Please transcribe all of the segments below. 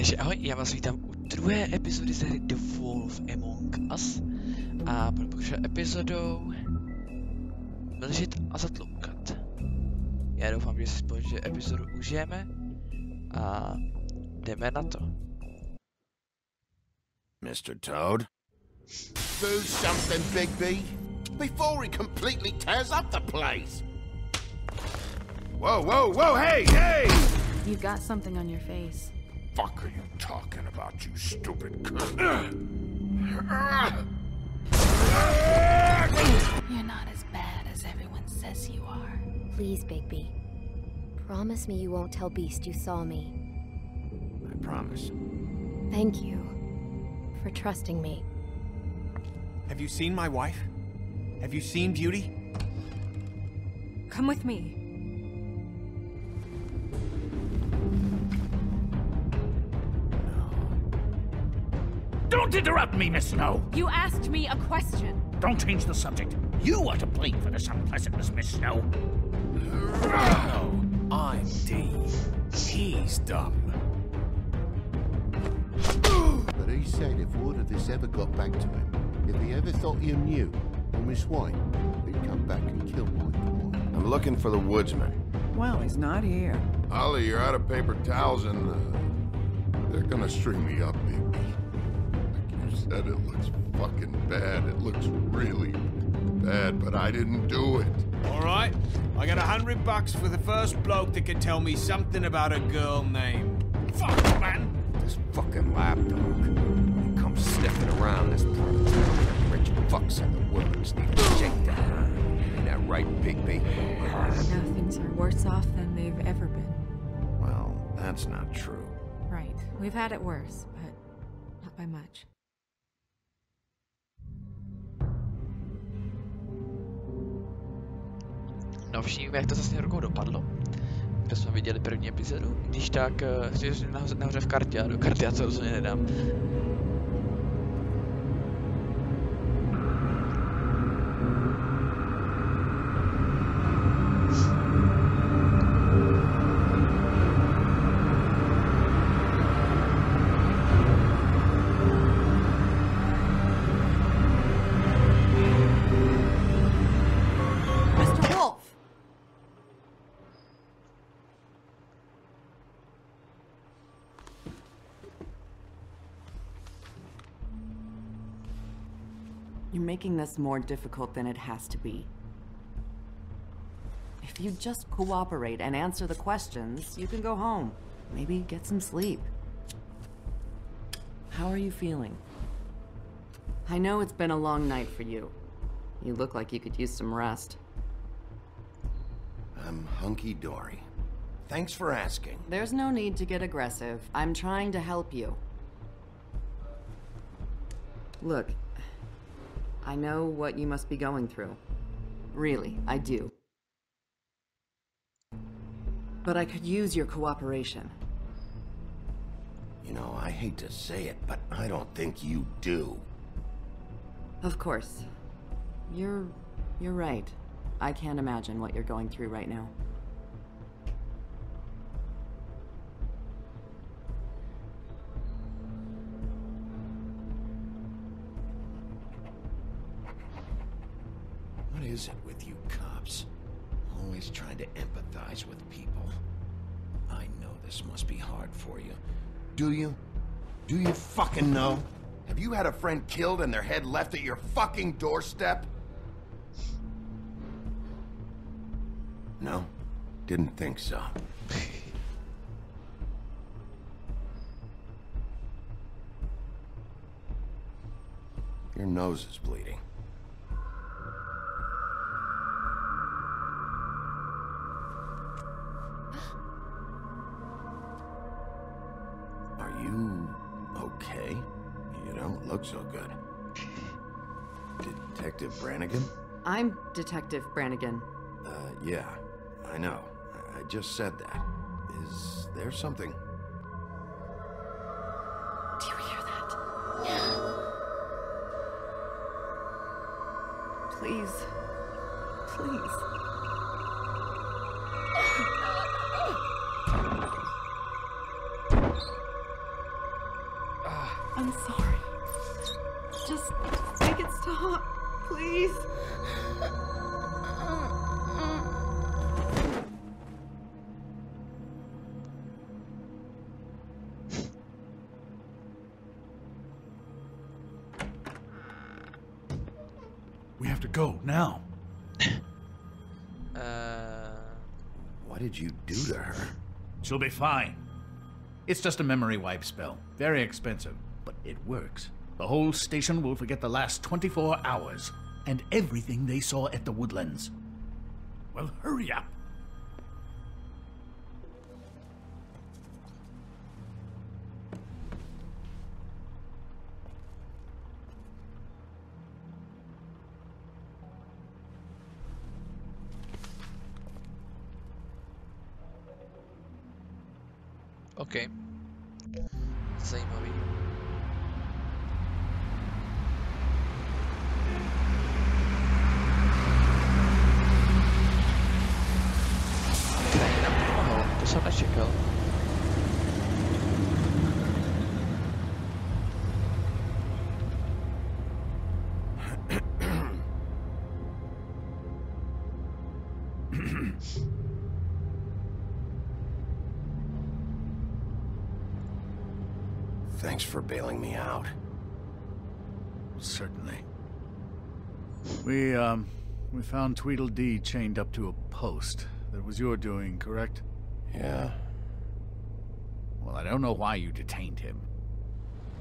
Takže ahoj, já vás vítám u druhé epizody série The Wolf Among Us a budeme pokračovat epizodou Mlžit a Zatloukat. Já doufám, že si společně epizodu užijeme a jdeme na to. Mr. Toad? Do something, Big B, before he completely tears up the place! Whoa, whoa, whoa, hey, hey! You've got something on your face. Fuck are you talking about, you stupid cunt? You're not as bad as everyone says you are. Please, Bigby. Promise me you won't tell Beast you saw me. I promise. Thank you for trusting me. Have you seen my wife? Have you seen Beauty? Come with me. Don't interrupt me, Miss Snow! You asked me a question. Don't change the subject. You are to blame for this unpleasantness, Miss Snow. No, I'm D. He's dumb. But he said if word of this ever got back to him, if he ever thought you knew, or Miss White, he'd come back and kill my boy. I'm looking for the woodsman. Well, he's not here. Ollie, you're out of paper towels and they're gonna string me up, baby. Like you said, it looks fucking bad. It looks really bad, but I didn't do it. All right, I got $100 for the first bloke that can tell me something about a girl named... Fuck, man! This fucking lapdog. He comes sniffing around this part of town. Rich fucks in the woods need a shakedown. Ain't that right, Bigby? Now things are worse off than they've ever been. Well, that's not true. Right. We've had it worse, but not by much. No vším, jak to zase rukou dopadlo. Když jsme viděli první epizodu, když tak si nahoře v kartě a do karty já to rozhodně nedám. You're making this more difficult than it has to be. If you just cooperate and answer the questions, you can go home. Maybe get some sleep. How are you feeling? I know it's been a long night for you. You look like you could use some rest. I'm hunky-dory. Thanks for asking. There's no need to get aggressive. I'm trying to help you. Look, I know what you must be going through. Really, I do. But I could use your cooperation. You know, I hate to say it, but I don't think you do. Of course. You're right. I can't imagine what you're going through right now. What is it with you cops? Always trying to empathize with people. I know this must be hard for you. Do you? Do you fucking know? Have you had a friend killed and their head left at your fucking doorstep? No? Didn't think so. Your nose is bleeding. Are you okay? You don't look so good. Detective Brannigan? I'm Detective Brannigan. Yeah, I know. I just said that. Is there something? Do you hear that? Please. Please. I'm sorry. Just make it stop, please. We have to go now. What did you do to her? She'll be fine. It's just a memory wipe spell. Very expensive, but it works. The whole station will forget the last 24 hours and everything they saw at the Woodlands. Well, hurry up. OK. Zajímavý. Tady nám pomáhal, to jsem nečekal. Thanks for bailing me out. Certainly. We found Tweedledee chained up to a post. That was your doing, correct? Yeah. Well, I don't know why you detained him.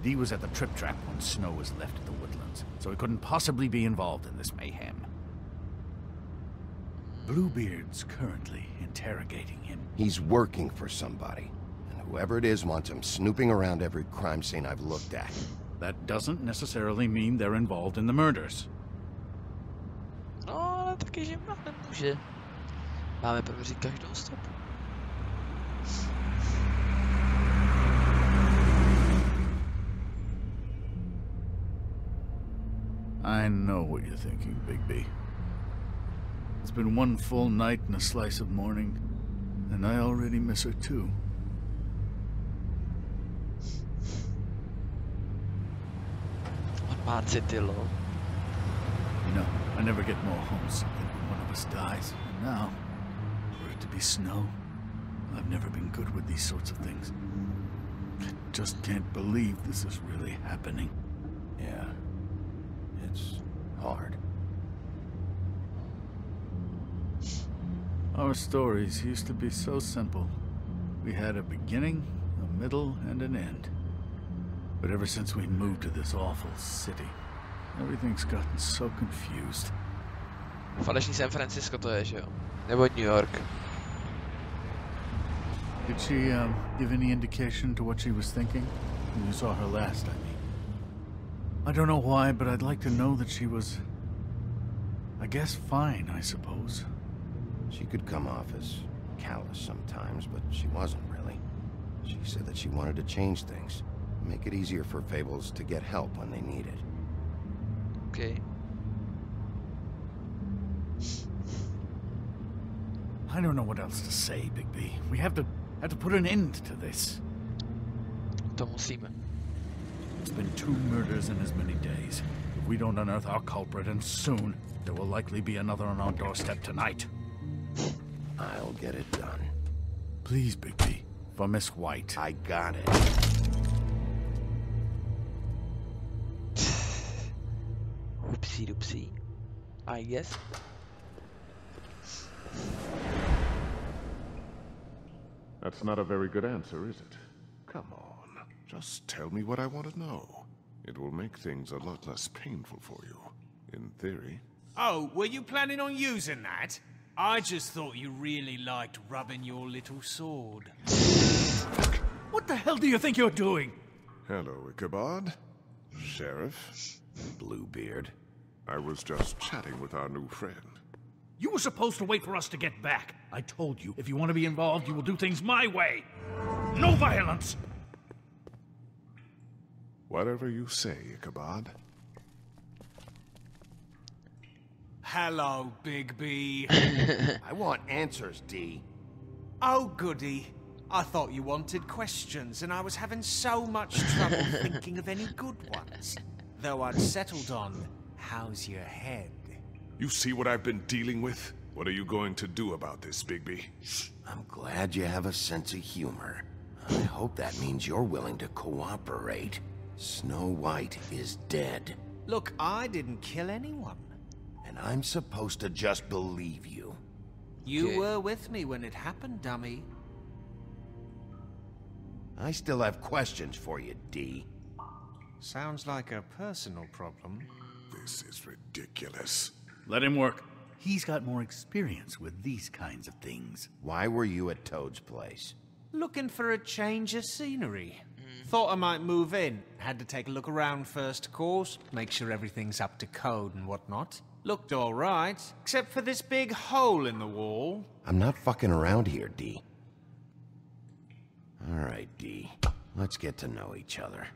Dee was at the trip trap when Snow was left at the Woodlands, so he couldn't possibly be involved in this mayhem. Bluebeard's currently interrogating him. He's working for somebody. And whoever it is wants him snooping around every crime scene I've looked at. That doesn't necessarily mean they're involved in the murders. No, ale taky, že nemůže. Máme prověřit každou stopu. I know what you're thinking, Bigby. It's been one full night and a slice of morning, and I already miss her too. You know, I never get more homesick than when one of us dies. And now, for it to be Snow, I've never been good with these sorts of things. I just can't believe this is really happening. Yeah. It's hard. Our stories used to be so simple. We had a beginning, a middle, and an end. But ever since we moved to this awful city, everything's gotten so confused. Falešný San Francisco to je, že jo? Nebo New York. Did she give any indication to what she was thinking when you saw her last, I mean? I don't know why, but I'd like to know that she was, I guess, fine, I suppose. She could come off as callous sometimes, but she wasn't really. She said that she wanted to change things. Make it easier for Fables to get help when they need it. Okay. I don't know what else to say, Bigby. We have to put an end to this. To musíme. It's been 2 murders in as many days. If we don't unearth our culprit, and soon, there will likely be another on our doorstep tonight. I'll get it done. Please, Bigby. For Miss White. I got it. Oopsie doopsie. I guess. That's not a very good answer, is it? Come on, just tell me what I want to know. It will make things a lot less painful for you, in theory. Oh, were you planning on using that? I just thought you really liked rubbing your little sword. What the hell do you think you're doing? Hello, Ichabod. Sheriff. Bluebeard. I was just chatting with our new friend. You were supposed to wait for us to get back. I told you, if you want to be involved, you will do things my way. No violence! Whatever you say, Ichabod. Hello, Big B. I want answers, D. Oh, goody. I thought you wanted questions, and I was having so much trouble thinking of any good ones. Though I'd settled on, how's your head? You see what I've been dealing with? What are you going to do about this, Bigby? I'm glad you have a sense of humor. I hope that means you're willing to cooperate. Snow White is dead. Look, I didn't kill anyone. And I'm supposed to just believe you. You were with me when it happened, dummy. I still have questions for you, D. Sounds like a personal problem. This is ridiculous. Let him work. He's got more experience with these kinds of things. Why were you at Toad's place? Looking for a change of scenery. Thought I might move in. Had to take a look around first, of course. Make sure everything's up to code and whatnot. Looked alright, except for this big hole in the wall. I'm not fucking around here, D. Alright, D. Let's get to know each other.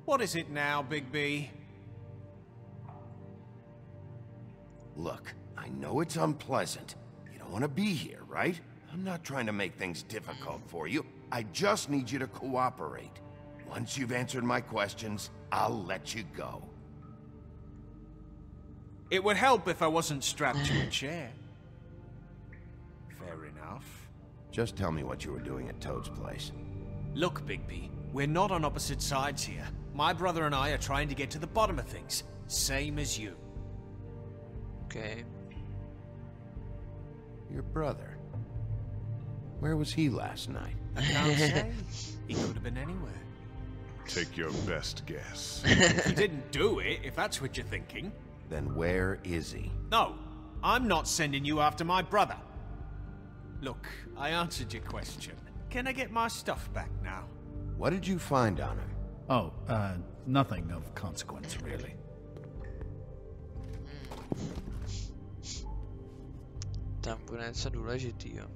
What is it now, Big B? Look, I know it's unpleasant. You don't want to be here, right? I'm not trying to make things difficult for you. I just need you to cooperate. Once you've answered my questions, I'll let you go. It would help if I wasn't strapped to a chair. Fair enough. Just tell me what you were doing at Toad's place. Look, Bigby, we're not on opposite sides here. My brother and I are trying to get to the bottom of things. Same as you. Okay. Your brother? Where was he last night? I can't say. He could have been anywhere. Take your best guess. He didn't do it, if that's what you're thinking. Then where is he? No, I'm not sending you after my brother. Look, I answered your question. Can I get my stuff back now? What did you find on him? Oh, nothing of consequence, really. Tam bude něco důležitýho.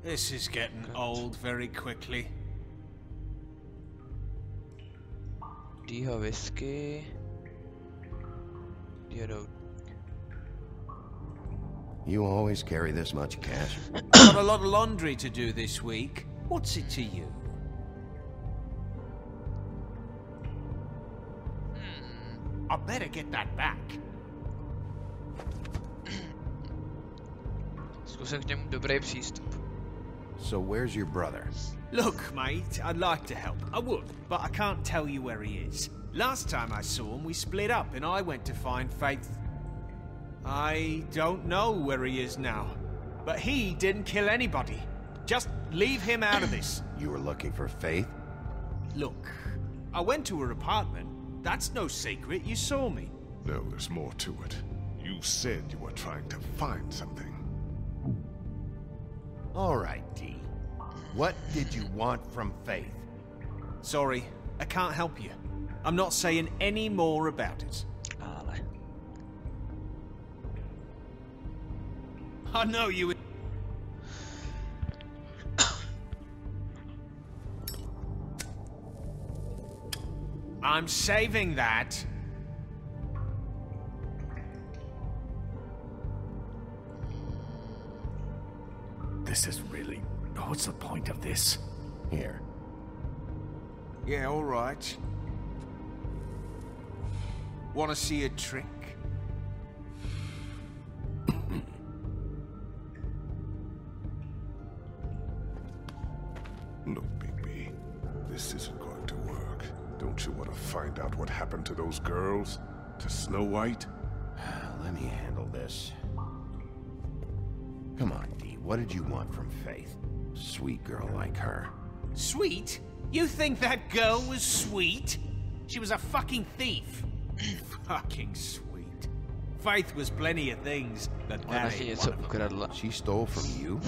This is getting old very quickly. Dýho whisky. Dýho. You always carry this much cash? Got a lot of laundry to do this week. What's it to you? I better get that back. Zkusím k němu dobrý přístup. So where's your brother? Look, mate, I'd like to help. I would, but I can't tell you where he is. Last time I saw him, we split up and I went to find Faith. I don't know where he is now, but he didn't kill anybody. Just leave him out of this. You were looking for Faith? Look, I went to her apartment. That's no secret, you saw me. No, there's more to it. You said you were trying to find something. All right, D. What did you want from Faith? Sorry, I can't help you. I'm not saying any more about it. Ale. I know you would... I'm saving that. This is really... What's the point of this? Here. Yeah, all right. Want to see a trick? Look, Bigby, this isn't going to work. Don't you want to find out what happened to those girls? To Snow White? Let me handle this. Come on, D. What did you want from Faith? Sweet girl like her. Sweet? You think that girl was sweet? She was a fucking thief. Fucking sweet. Faith was plenty of things, but that ain't one of them. She stole from you?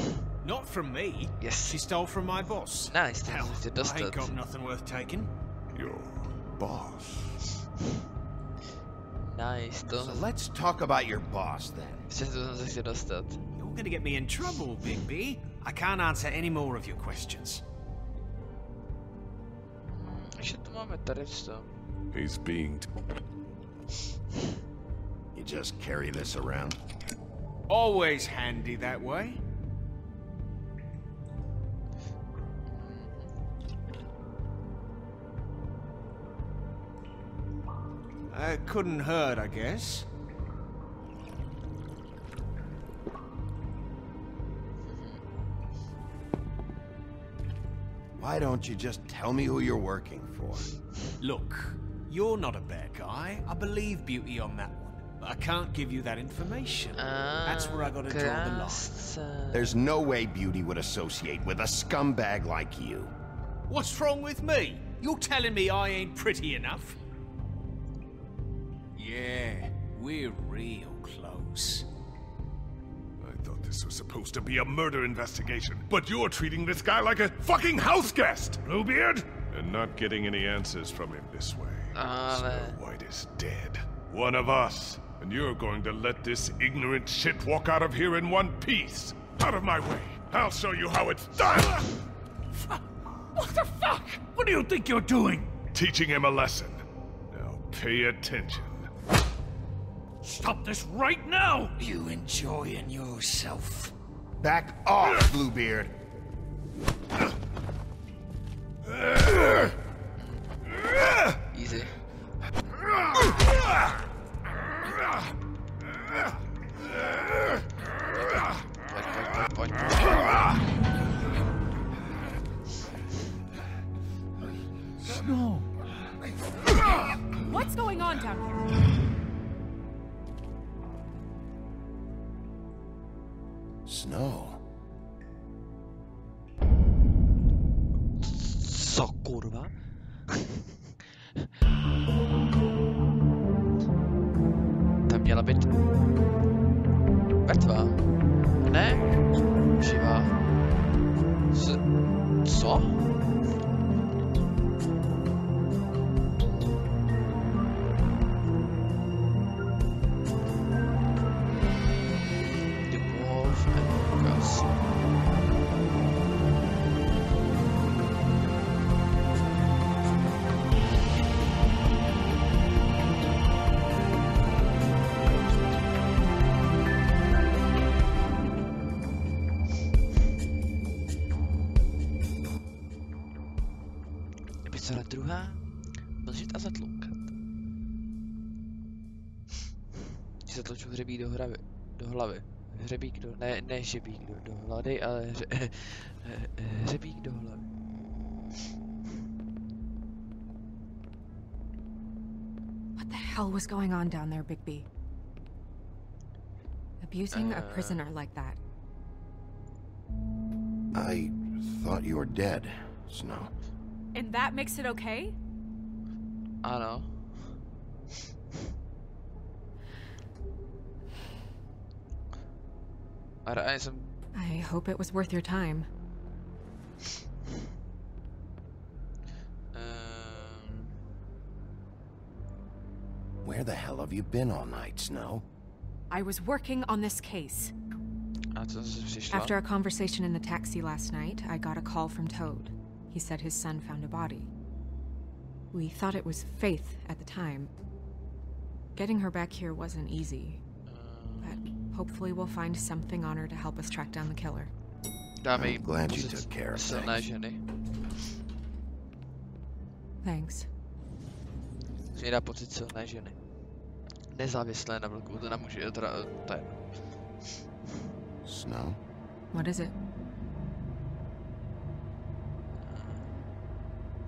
Not from me. Yes. She stole from my boss. Nice, Hell, to dust I ain't it. got nothing worth taking. Your boss. Nice, to... So let's talk about your boss then. Přesně to jsem se chtěl dostat. You're gonna get me in trouble, Big B. I can't answer any more of your questions. Ještě tu máme tady co? He's being... You just carry this around? Always handy that way. Couldn't hurt, I guess. Why don't you just tell me who you're working for? Look, you're not a bad guy. I believe Beauty on that one. But I can't give you that information. That's where I gotta draw the line. There's no way Beauty would associate with a scumbag like you. What's wrong with me? You're telling me I ain't pretty enough? Yeah, we're real close. I thought this was supposed to be a murder investigation, but you're treating this guy like a fucking house guest, Bluebeard! And not getting any answers from him this way. Snow White is dead. One of us. And you're going to let this ignorant shit walk out of here in one piece. Out of my way. I'll show you how it's done! What the fuck? What do you think you're doing? Teaching him a lesson. Now pay attention. Stop this right now! You enjoying yourself? Back off, Bluebeard! Easy. Point. Snow! What's going on down here? Snow. Co kurwa? Tam měla být mrtvá. Ne? Živá. Co? Epizoda 2. Mlžit a zatloukat. Ti zatlouču hřebík do hlavy. Hřebík do... Ne hřebík do hlavy, ale hřebík do hlavy. What the hell was going on down there, Bigby? Abusing a prisoner like that. I thought you were dead, Snow. And that makes it okay? I know. I hope it was worth your time. Where the hell have you been all night, Snow? I was working on this case. After a conversation in the taxi last night, I got a call from Toad. He said his son found a body. We thought it was Faith at the time. Getting her back here wasn't easy. But hopefully we'll find something on her to help us track down the killer. I'm glad you took care of things. Thanks. Mě dá pocit silné ženy. Nezávislé na vlku, to nemůže, to je. Snow? What is it?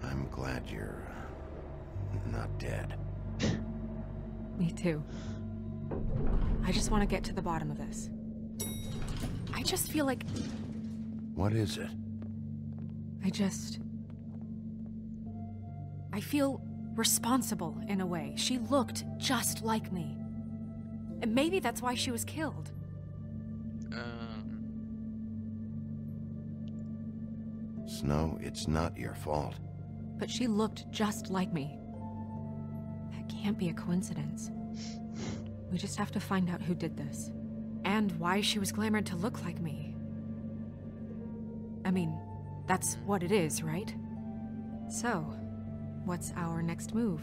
I'm glad you're not dead. Me too. I just want to get to the bottom of this. I just feel like... What is it? I feel responsible in a way. She looked just like me. And maybe that's why she was killed. Snow, it's not your fault. But she looked just like me. That can't be a coincidence. We just have to find out who did this. And why she was glamored to look like me. I mean, that's what it is, right? So, what's our next move?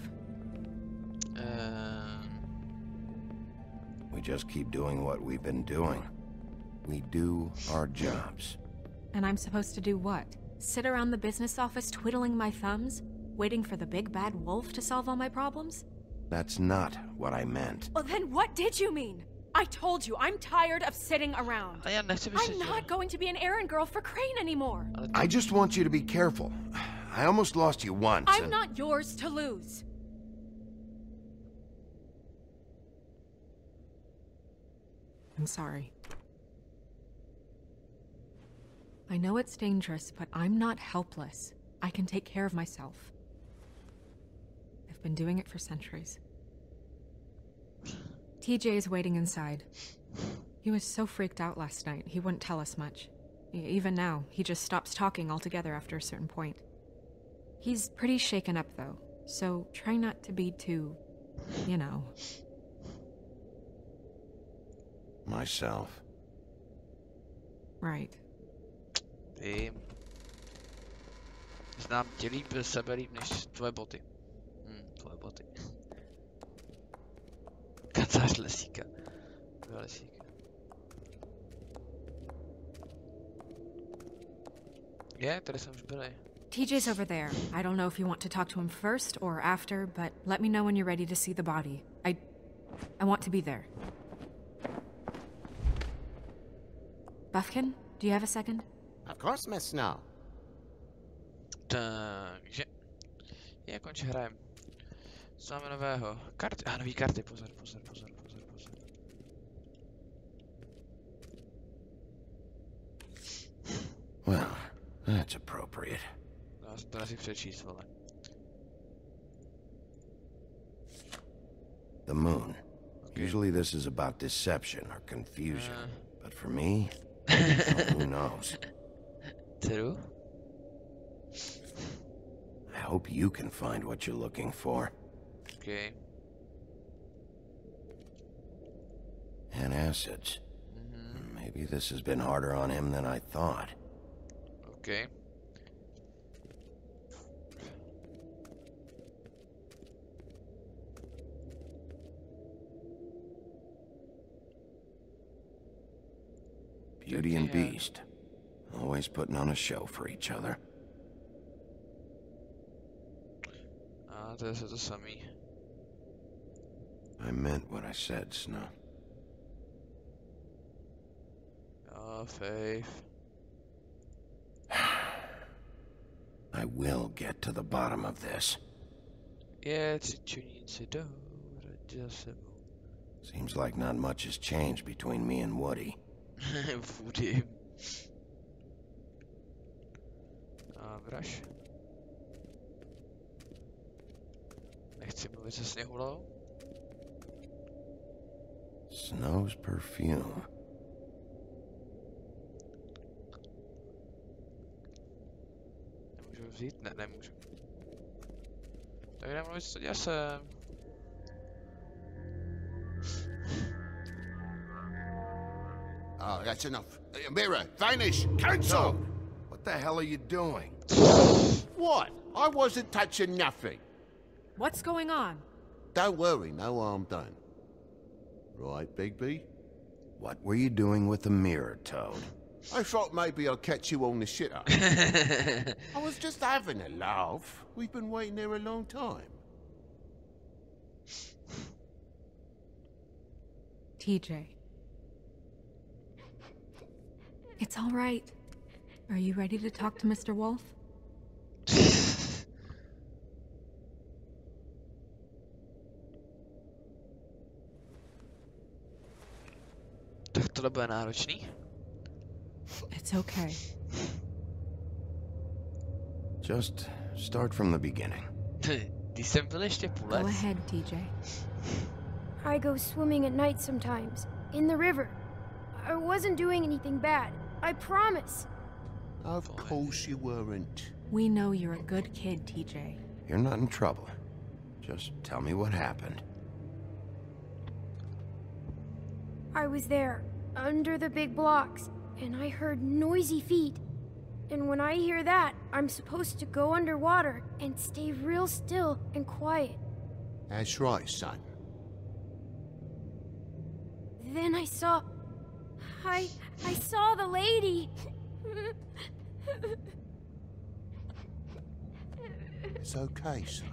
We just keep doing what we've been doing. We do our jobs. And I'm supposed to do what? Sit around the business office twiddling my thumbs? Waiting for the big bad wolf to solve all my problems? That's not what I meant. Well, then what did you mean? I told you, I'm tired of sitting around. I'm not going to be an errand girl for Crane anymore. I just want you to be careful. I almost lost you once. I'm not yours to lose. I'm sorry. I know it's dangerous, but I'm not helpless. I can take care of myself. I've been doing it for centuries. TJ is waiting inside. He was so freaked out last night, he wouldn't tell us much. Even now, he just stops talking altogether after a certain point. He's pretty shaken up, though, so try not to be too, you know. Myself. Right. Vím. Znám tě líp sebe líp než tvoje boty. Tvoje boty. Kancelář lesíka. Lesíka. Je, tady jsem už byli. TJ's over there. I don't know if you want to talk to him first or after, but let me know when you're ready to see the body. I want to be there. Buffkin, do you have a second? Of course, Miss Snow. Takže... Je, konč hrajem. Co máme nového? Karty, nový karty, pozor. Well, that's appropriate. No, to asi přečíst, vole. The moon. Okay. Usually this is about deception or confusion. But for me, who knows? True. I hope you can find what you're looking for. Okay. And acids. Maybe this has been harder on him than I thought. Okay. Beauty and Beast. Always putting on a show for each other. To je to samý. I meant what I said, Snow. Faith. I will get to the bottom of this. Seems like not much has changed between me and Woody. Woody. Vraž. Nechci mluvit se Sněhulou. Snow's perfume. Nemůžu vzít? Ne, nemůžu. Tak jdem mluvit s děsem. Oh, that's enough. Mira, vanish! Cancel! What the hell are you doing? What? I wasn't touching nothing. What's going on? Don't worry, no harm done. Right, Bigby? What were you doing with the mirror, Toad? I thought maybe I'd catch you on the shitter. I was just having a laugh. We've been waiting there a long time. TJ. It's all right. Are you ready to talk to Mr. Wolf? Tak tohle bude náročný. It's okay. Just start from the beginning. Když jsem byl ještě půlec. Go ahead, TJ. I go swimming at night sometimes, in the river. I wasn't doing anything bad, I promise. Of course you weren't. We know you're a good kid, TJ. You're not in trouble. Just tell me what happened. I was there, under the big blocks, and I heard noisy feet. And when I hear that, I'm supposed to go underwater and stay real still and quiet. That's right, son. then I saw the lady. It's okay, son.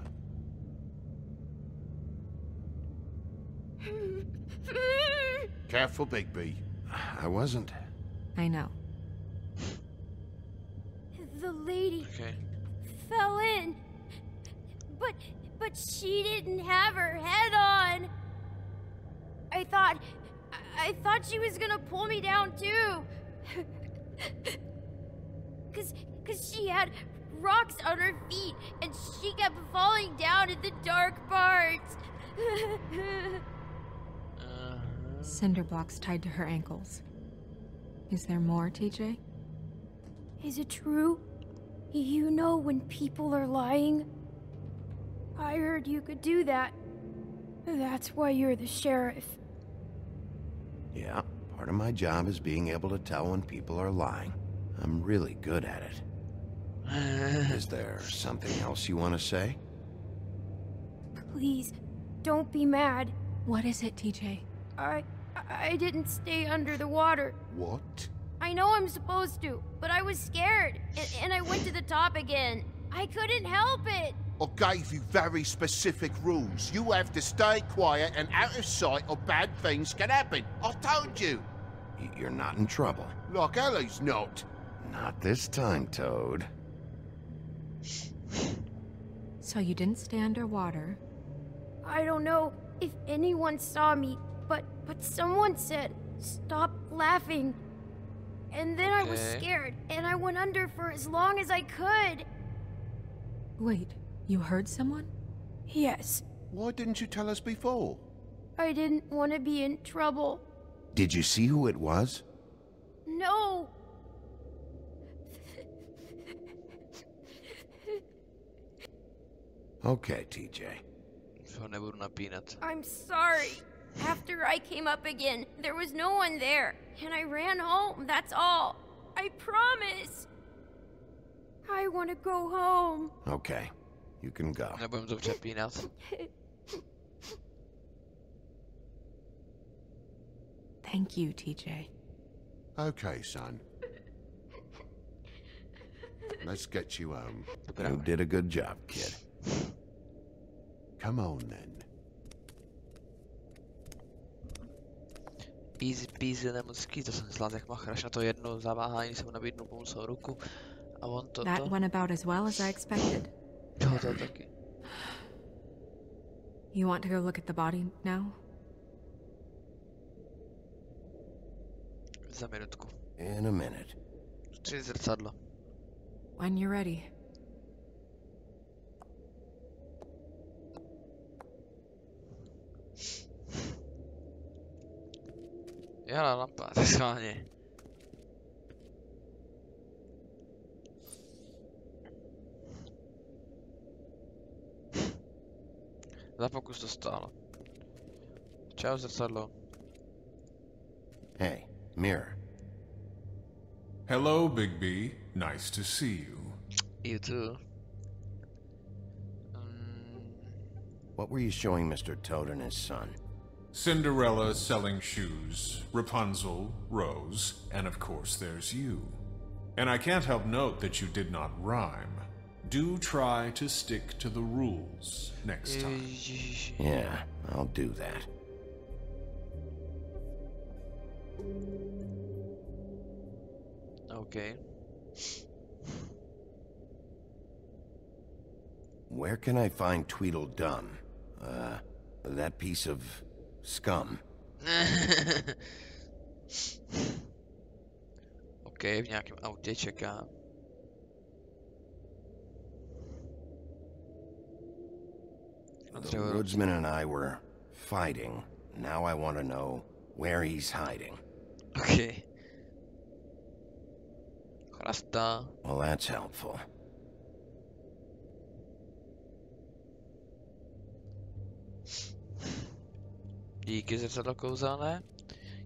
Careful, Bigby. I wasn't. I know. The lady fell in, but she didn't have her head on. I thought she was gonna pull me down too. Cause she had rocks on her feet and she kept falling down in the dark parts. Cinder blocks tied to her ankles. Is there more, TJ? Is it true? You know when people are lying? I heard you could do that. That's why you're the sheriff. Yeah, part of my job is being able to tell when people are lying. I'm really good at it. Is there something else you want to say? Please, don't be mad. What is it, TJ? I didn't stay under the water. What? I know I'm supposed to, but I was scared, and I went to the top again. I couldn't help it. I gave you very specific rules. You have to stay quiet and out of sight or bad things can happen. I told you. You're not in trouble. Like Ellie's not. Not this time, Toad. So you didn't stay underwater? I don't know if anyone saw me, but someone said, stop laughing. And then I was scared, and I went under for as long as I could. Wait, you heard someone? Yes. Why didn't you tell us before? I didn't want to be in trouble. Did you see who it was? No. Okay, TJ. I'm sorry. After I came up again, there was no one there, and I ran home, that's all. I promise. I want to go home. Okay, you can go. Thank you, TJ. Okay, son. Let's get you home. You did a good job, kid. Come on, then. Easy peasy lemon ski, to jsem myslel, jak machraš na to jedno zaváhání, jsem nabídnul pomůcou ruku a on to. That went about as well as I expected. Jo, to taky. You want to go look at the body now? Za minutku. In a minute. Tři zrcadlo. When you're ready. Jala, lampa, schválně. Za pokus to stálo. Čau, zrcadlo. Hey, mirror. Hello, Big B. Nice to see you. You too. What were you showing Mr. Toad and his son? Cinderella selling shoes, Rapunzel, Rose, and of course there's you. And I can't help note that you did not rhyme. Do try to stick to the rules next time. Yeah, I'll do that. Okay. Where can I find Tweedledum? That piece of scum. Okay, v nějakém autě čeká. The woodsman and I were fighting. Now I want to know where he's hiding. Okay. Chrasta. Well, that's helpful. Díky zrcadlo kouzelné.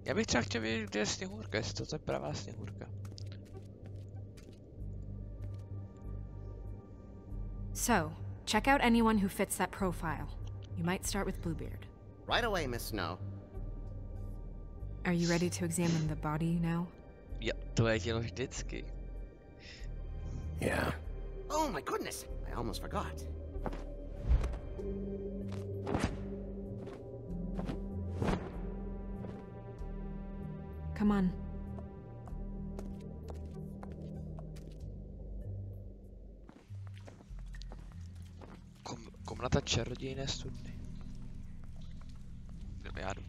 Já bych třeba chtěl vědět, kde je sněhurka, jestli to je pravá sněhurka. So, check out anyone who fits that profile. You might start with Bluebeard. Right away, Miss Snow. Are you ready to examine the body now? Ja, tvoje tělo vždycky. Yeah. Oh my goodness, I almost forgot. Come on. Komnata čarodějné studny. Jdeme, já jdu.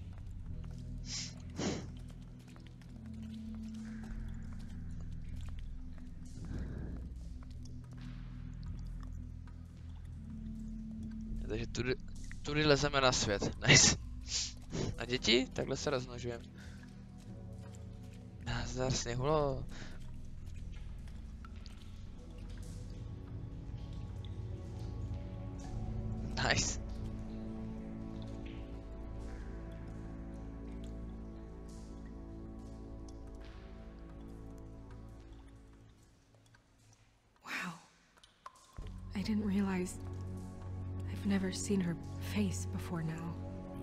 Takže tudy lezeme na svět. Nice. A děti? Takhle se rozmnožujeme. Nazdar sněhulo. Nice. Wow. I didn't realize I've never seen her face before now.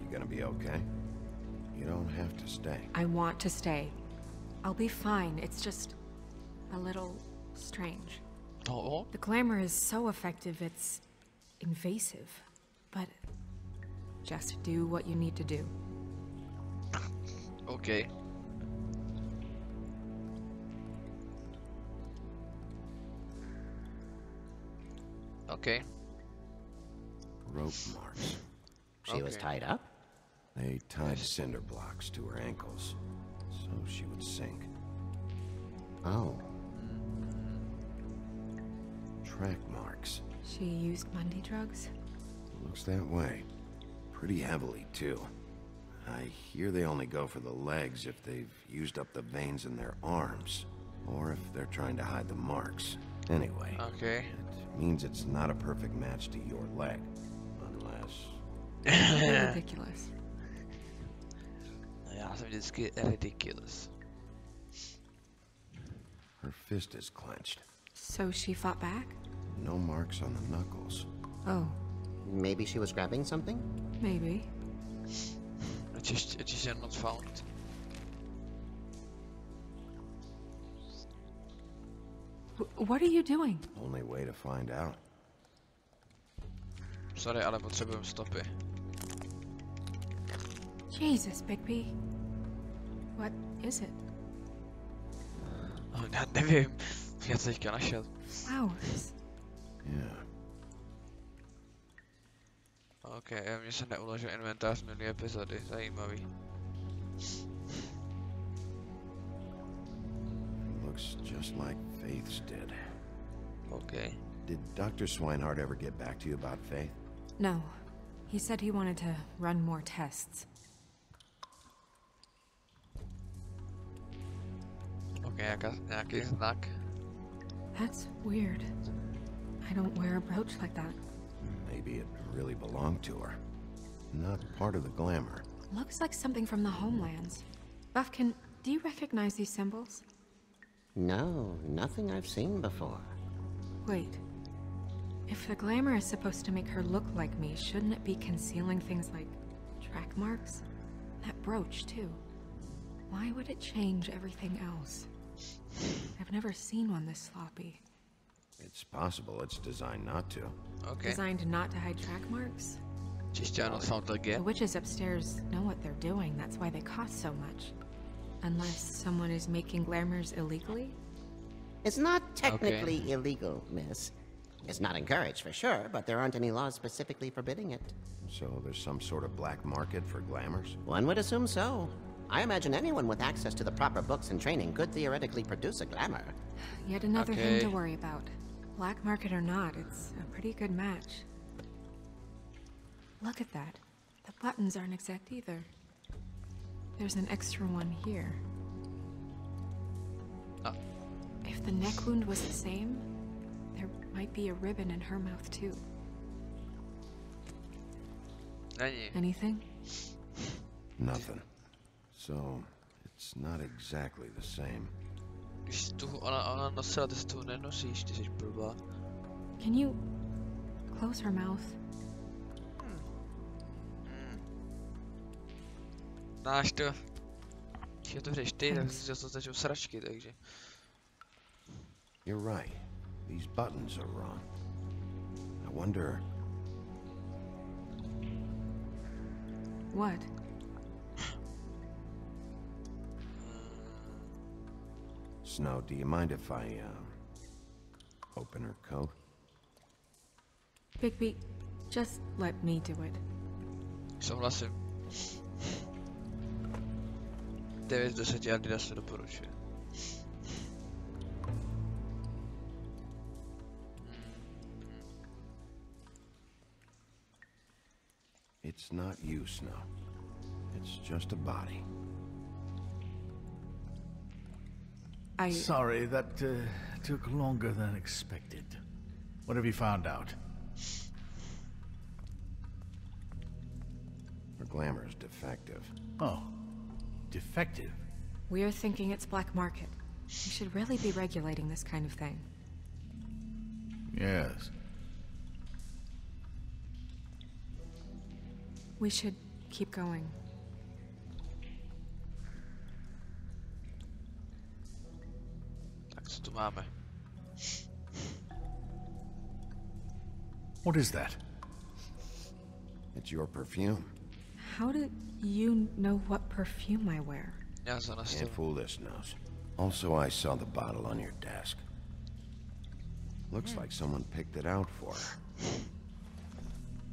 You gonna be okay? You don't have to stay. I want to stay. I'll be fine. It's just a little strange. Oh. The glamour is so effective, it's invasive. But just do what you need to do. Okay. Okay. Rope marks. She was tied up? They tied cinder blocks to her ankles, so she would sink. Oh. Track marks. She used Mundy drugs? Looks that way. Pretty heavily, too. I hear they only go for the legs if they've used up the veins in their arms, or if they're trying to hide the marks. Anyway, okay. It means it's not a perfect match to your leg, unless... Ridiculous. Já jsem vždycky ridiculous. Her fist is clenched. So she fought back? No marks on the knuckles. Oh. Maybe she was grabbing something? Maybe. It is not found. What are you doing? Only way to find out. Sorry, ale potřebujeme stopy. Jesus, Bigby. What is it? Já nevím. Já to teďka našel. Flowers. Yeah. OK, mně se neuložil inventář minulé epizody, zajímavý. Looks just like Faith's did. OK. Did Dr. Swinehart ever get back to you about Faith? No. He said he wanted to run more tests. OK, nějaký znak. That's weird. I don't wear a brooch like that. Maybe it really belonged to her. Not part of the glamour. Looks like something from the homelands. Buffkin, do you recognize these symbols? No, nothing I've seen before. Wait. If the glamour is supposed to make her look like me, shouldn't it be concealing things like track marks? That brooch, too. Why would it change everything else? I've never seen one this sloppy. It's possible it's designed not to. Okay. Designed not to hide track marks? The witches upstairs know what they're doing, that's why they cost so much. Unless someone is making glamours illegally? It's not technically illegal, miss. It's not encouraged for sure, but there aren't any laws specifically forbidding it. So there's some sort of black market for glamours? One would assume so. I imagine anyone with access to the proper books and training could theoretically produce a glamour. Yet another thing to worry about. Black market or not, it's a pretty good match. Look at that. The buttons aren't exact either. There's an extra one here. If the neck wound was the same, there might be a ribbon in her mouth too. Anything? Nothing. So, it's not exactly the same. Can you close her mouth? Znáš to? Když otevřeš ty, tak si to začnou sračky, takže. You're right. These buttons are wrong. I wonder... What? Snow, do you mind if I, open her coat? Bigby, just let me do it. Souhlasím. 9 z 10 Adidas se doporučuje. It's not you, Snow. It's just a body. Sorry, that took longer than expected. What have you found out? Her glamour is defective. Oh, defective? We're thinking it's black market. We should really be regulating this kind of thing. Yes. We should keep going. Tak co tu máme? What is that? It's your perfume. How did you know what perfume I wear? Can't fool this nose. Also, I saw the bottle on your desk. Looks like someone picked it out for her.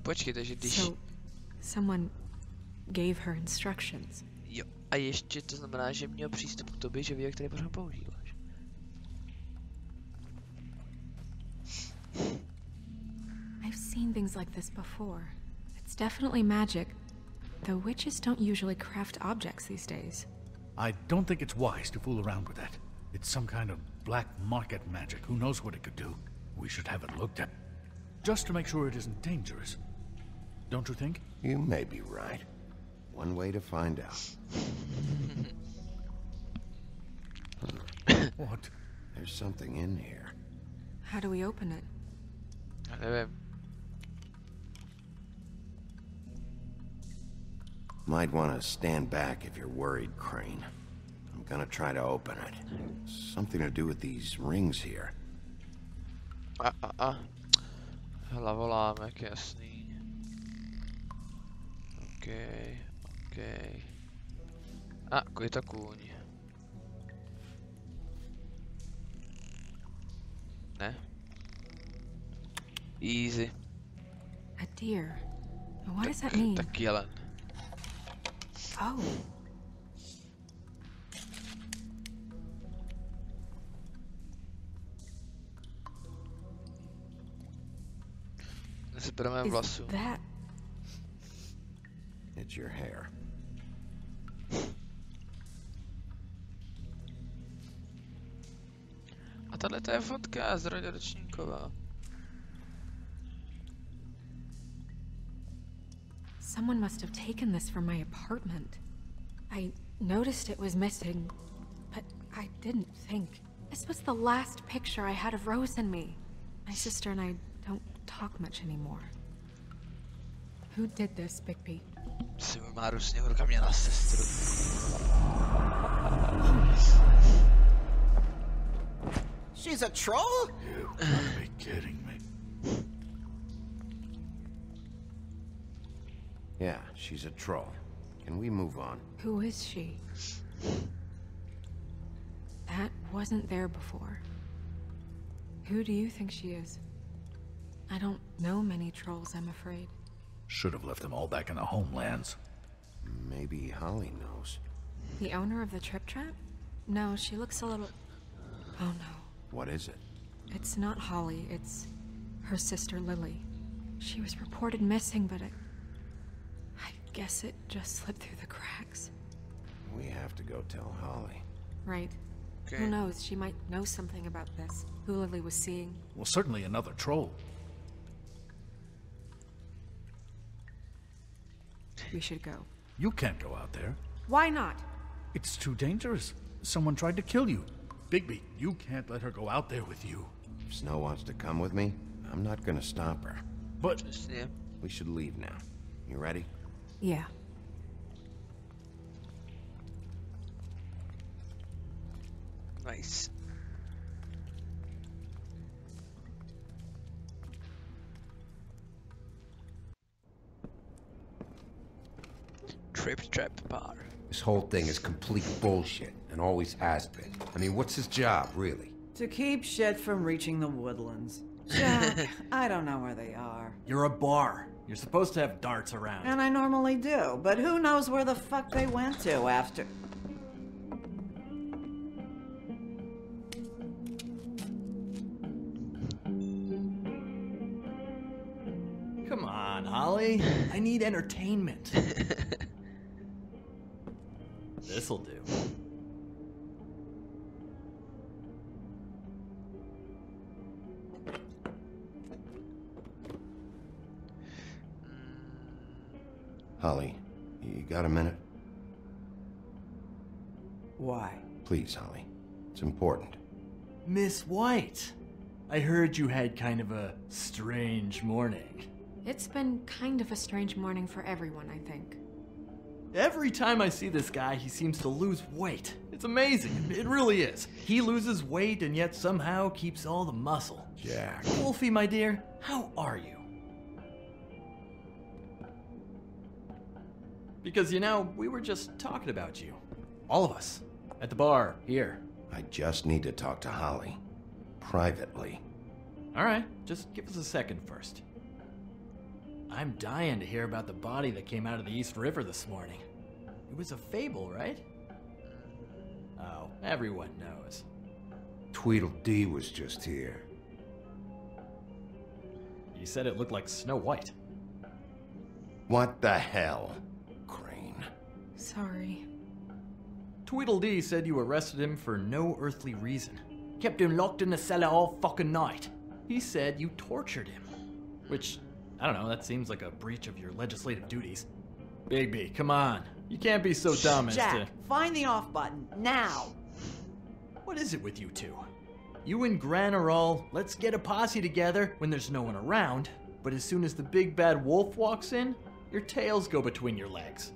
Počkej, takže když... So, someone gave her instructions. Jo, a ještě to znamená, že měl přístup k tobě, že ví, jak tady pořád používáš. I've seen things like this before. It's definitely magic, though witches don't usually craft objects these days. I don't think it's wise to fool around with that. It's some kind of black market magic. Who knows what it could do? We should have it looked at. Just to make sure it isn't dangerous. Don't you think? You may be right. One way to find out. What? There's something in here. How do we open it? Já nevím. Might want to stand back if you're worried, Crane. I'm gonna try to open it. Something to do with these rings here. Hlavolámek, jasný. Okej. Je to kůň. Ne? Easy. A deer. What does that mean? Tak jelen. Oh. Nesebereme vlasu. That... It's your hair. A tahle je fotka z ročníková. Someone must have taken this from my apartment. I noticed it was missing, but I didn't think. This was the last picture I had of Rose and me. My sister and I don't talk much anymore. Who did this, Bigby? Si má různě ruka měla sestru. She's a troll? You gotta be kidding me. Yeah, she's a troll. Can we move on? Who is she? That wasn't there before. Who do you think she is? I don't know many trolls, I'm afraid. Should have left them all back in the homelands. Maybe Holly knows. The owner of the trip trap? No, she looks a little... Oh no. What is it? It's not Holly, it's her sister Lily. She was reported missing, but I guess it just slipped through the cracks. We have to go tell Holly. Right. Okay. Who knows, she might know something about this. Who Lily was seeing. Well, certainly another troll. We should go. You can't go out there. Why not? It's too dangerous. Someone tried to kill you. Bigby, you can't let her go out there with you. If Snow wants to come with me, I'm not gonna stop her. But... Yeah. We should leave now. You ready? Yeah. Nice. Trap bar. This whole thing is complete bullshit, and always has been. I mean, what's his job, really? To keep shit from reaching the woodlands. Jack, I don't know where they are. You're a bar. You're supposed to have darts around. And I normally do, but who knows where the fuck they went to after... Come on, Holly. I need entertainment. This'll do. Holly, you got a minute? Why? Please, Holly. It's important. Miss White, I heard you had kind of a strange morning. It's been kind of a strange morning for everyone, I think. Every time I see this guy, he seems to lose weight. It's amazing. It really is. He loses weight and yet somehow keeps all the muscle. Jack. Wolfie, my dear, how are you? Because, you know, we were just talking about you. All of us. At the bar, here. I just need to talk to Holly. Privately. All right, just give us a second first. I'm dying to hear about the body that came out of the East River this morning. It was a fable, right? Oh, everyone knows. Tweedledee was just here. You said it looked like Snow White. What the hell, Crane? Sorry. Tweedledee said you arrested him for no earthly reason. Kept him locked in the cellar all fucking night. He said you tortured him. Which, I don't know, that seems like a breach of your legislative duties. Bigby, come on. You can't be so dumb as to... Jack, find the off button, now! What is it with you two? You and Gran are all, let's get a posse together when there's no one around, but as soon as the big bad wolf walks in, your tails go between your legs.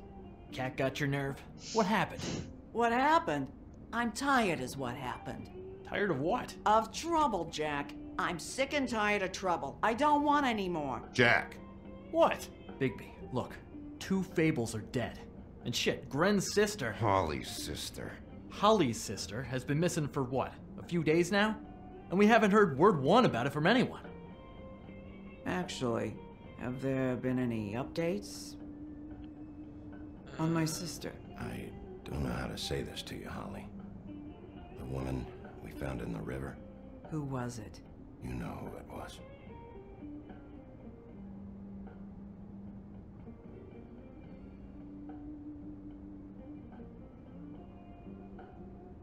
Cat got your nerve? What happened? What happened? I'm tired is what happened. Tired of what? Of trouble, Jack. I'm sick and tired of trouble. I don't want any more. Jack! What? Bigby, look. 2 fables are dead. And shit, Gren's sister... Holly's sister. Holly's sister has been missing for what? A few days now? And we haven't heard word one about it from anyone. Actually, have there been any updates? On my sister? I don't know how to say this to you, Holly. The woman we found in the river. Who was it? You know who it was.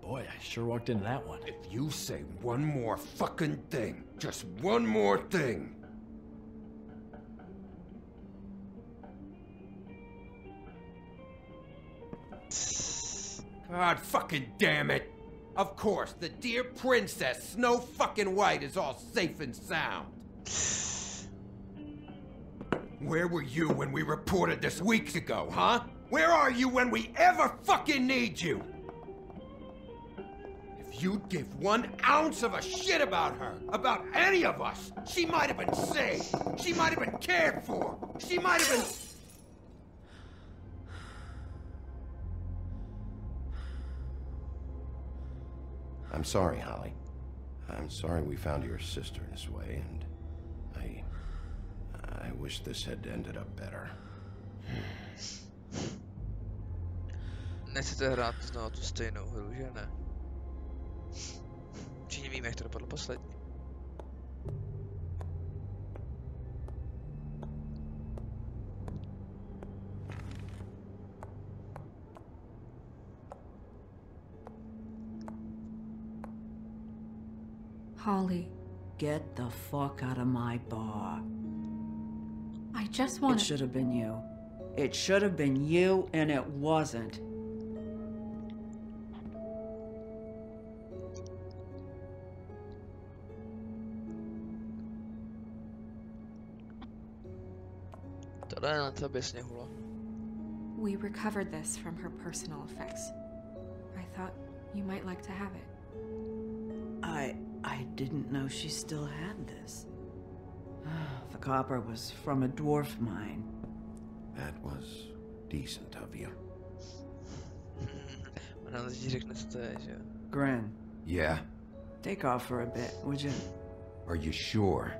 Boy, I sure walked into that one. If you say one more fucking thing, just one more thing. God fucking damn it! Of course, the dear princess, Snow fucking White, is all safe and sound. Where were you when we reported this weeks ago, huh? Where are you when we ever fucking need you? If you'd give 1 ounce of a shit about her, about any of us, she might have been saved. She might have been cared for. She might have been... I'm sorry, Holly. I'm sorry we found your sister this way, and I wish this had ended up better. Nechcete hrát znovu tu stejnou hru, že ne? Všichni víme, jak to dopadlo poslední. Holly. Get the fuck out of my bar. I just want It should have been you. It should have been you, and it wasn't. We recovered this from her personal effects. I thought you might like to have it. didn't know she still had this. The copper was from a dwarf mine. That was decent of you. Gren. Yeah? Take off for a bit, would you? Are you sure?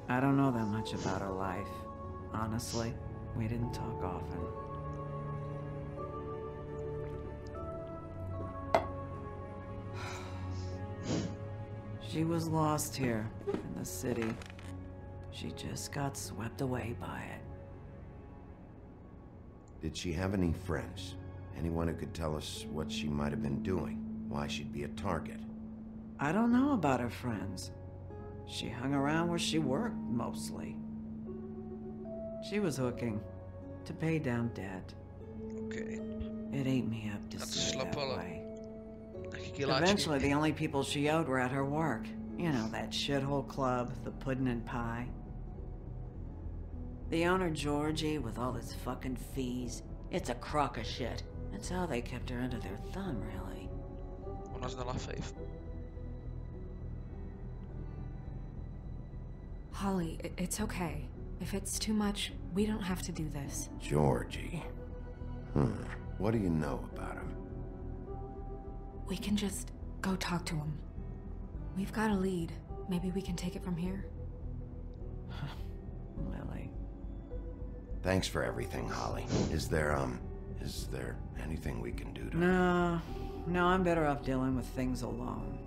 I don't know that much about her life. Honestly, we didn't talk often. She was lost here, in the city. She just got swept away by it. Did she have any friends? Anyone who could tell us what she might have been doing? Why she'd be a target? I don't know about her friends. She hung around where she worked, mostly. She was hooking to pay down debt. Okay. It ate me up to see it that way. Eventually, the only people she owed were at her work. You know, that shithole club, the Puddin' and Pie. The owner, Georgie, with all his fucking fees, it's a crock of shit. That's how they kept her under their thumb, really. Holly, it's okay. If it's too much, we don't have to do this. Georgie. What do you know about him? We can just go talk to him. We've got a lead. Maybe we can take it from here. Lily. Thanks for everything, Holly. Is there anything we can do to... No, I'm better off dealing with things alone.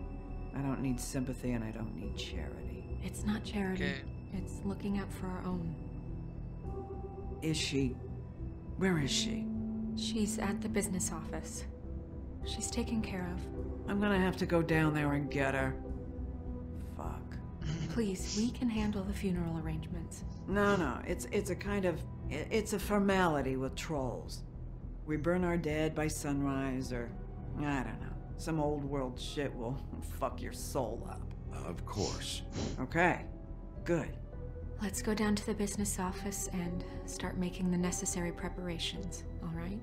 I don't need sympathy and I don't need charity. It's not charity. Okay. It's looking out for our own. Is she... Where is she? She's at the business office. She's taken care of. I'm gonna have to go down there and get her. Fuck. Please, we can handle the funeral arrangements. No, it's a kind of... It's a formality with trolls. We burn our dead by sunrise, or... I don't know. Some old world shit will fuck your soul up. Of course. Okay. Good. Let's go down to the business office and start making the necessary preparations, all right?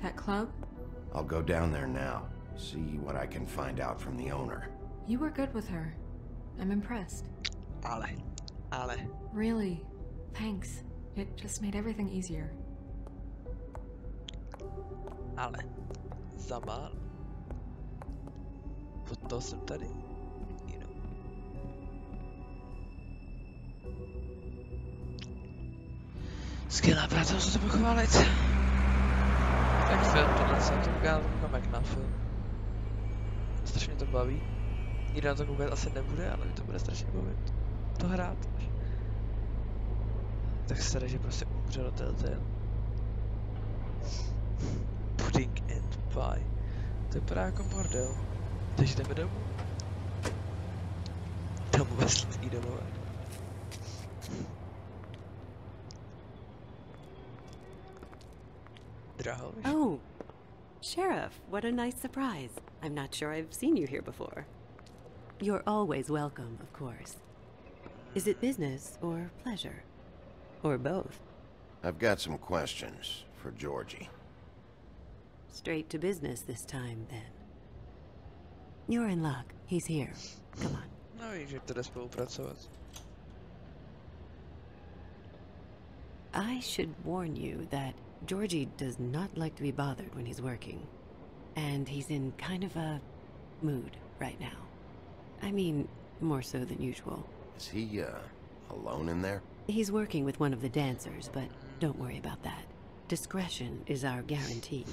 That club? I'll go down there now. See what I can find out from the owner. You were good with her. I'm impressed. Ale. Really. Thanks. It just made everything easier. Ale. Zamal. To jsem tady. You know. Skvělá práce, musím se pochválit. Tak film, tohle jsem to koukám jak na film. Strašně to baví. Nikdy na to koukat asi nebude, ale mi to bude strašně bavit. To hrát. Tak se že prostě umřel Telltale. Pudding and Pie. To vypadá jako bordel. Takže jdeme domů. Domů ve sladký domové. Drahoviš. Oh, Sheriff, what a nice surprise. I'm not sure I've seen you here before. You're always welcome, of course. Is it business or pleasure? Or both? I've got some questions for Georgie. Straight to business this time, then. You're in luck. He's here. Come on. No, že teda spolupracovat. I should warn you that Georgie does not like to be bothered when he's working. And he's in kind of a mood right now. I mean, more so than usual. Is he, alone in there? He's working with one of the dancers, but don't worry about that. Discretion is our guarantee.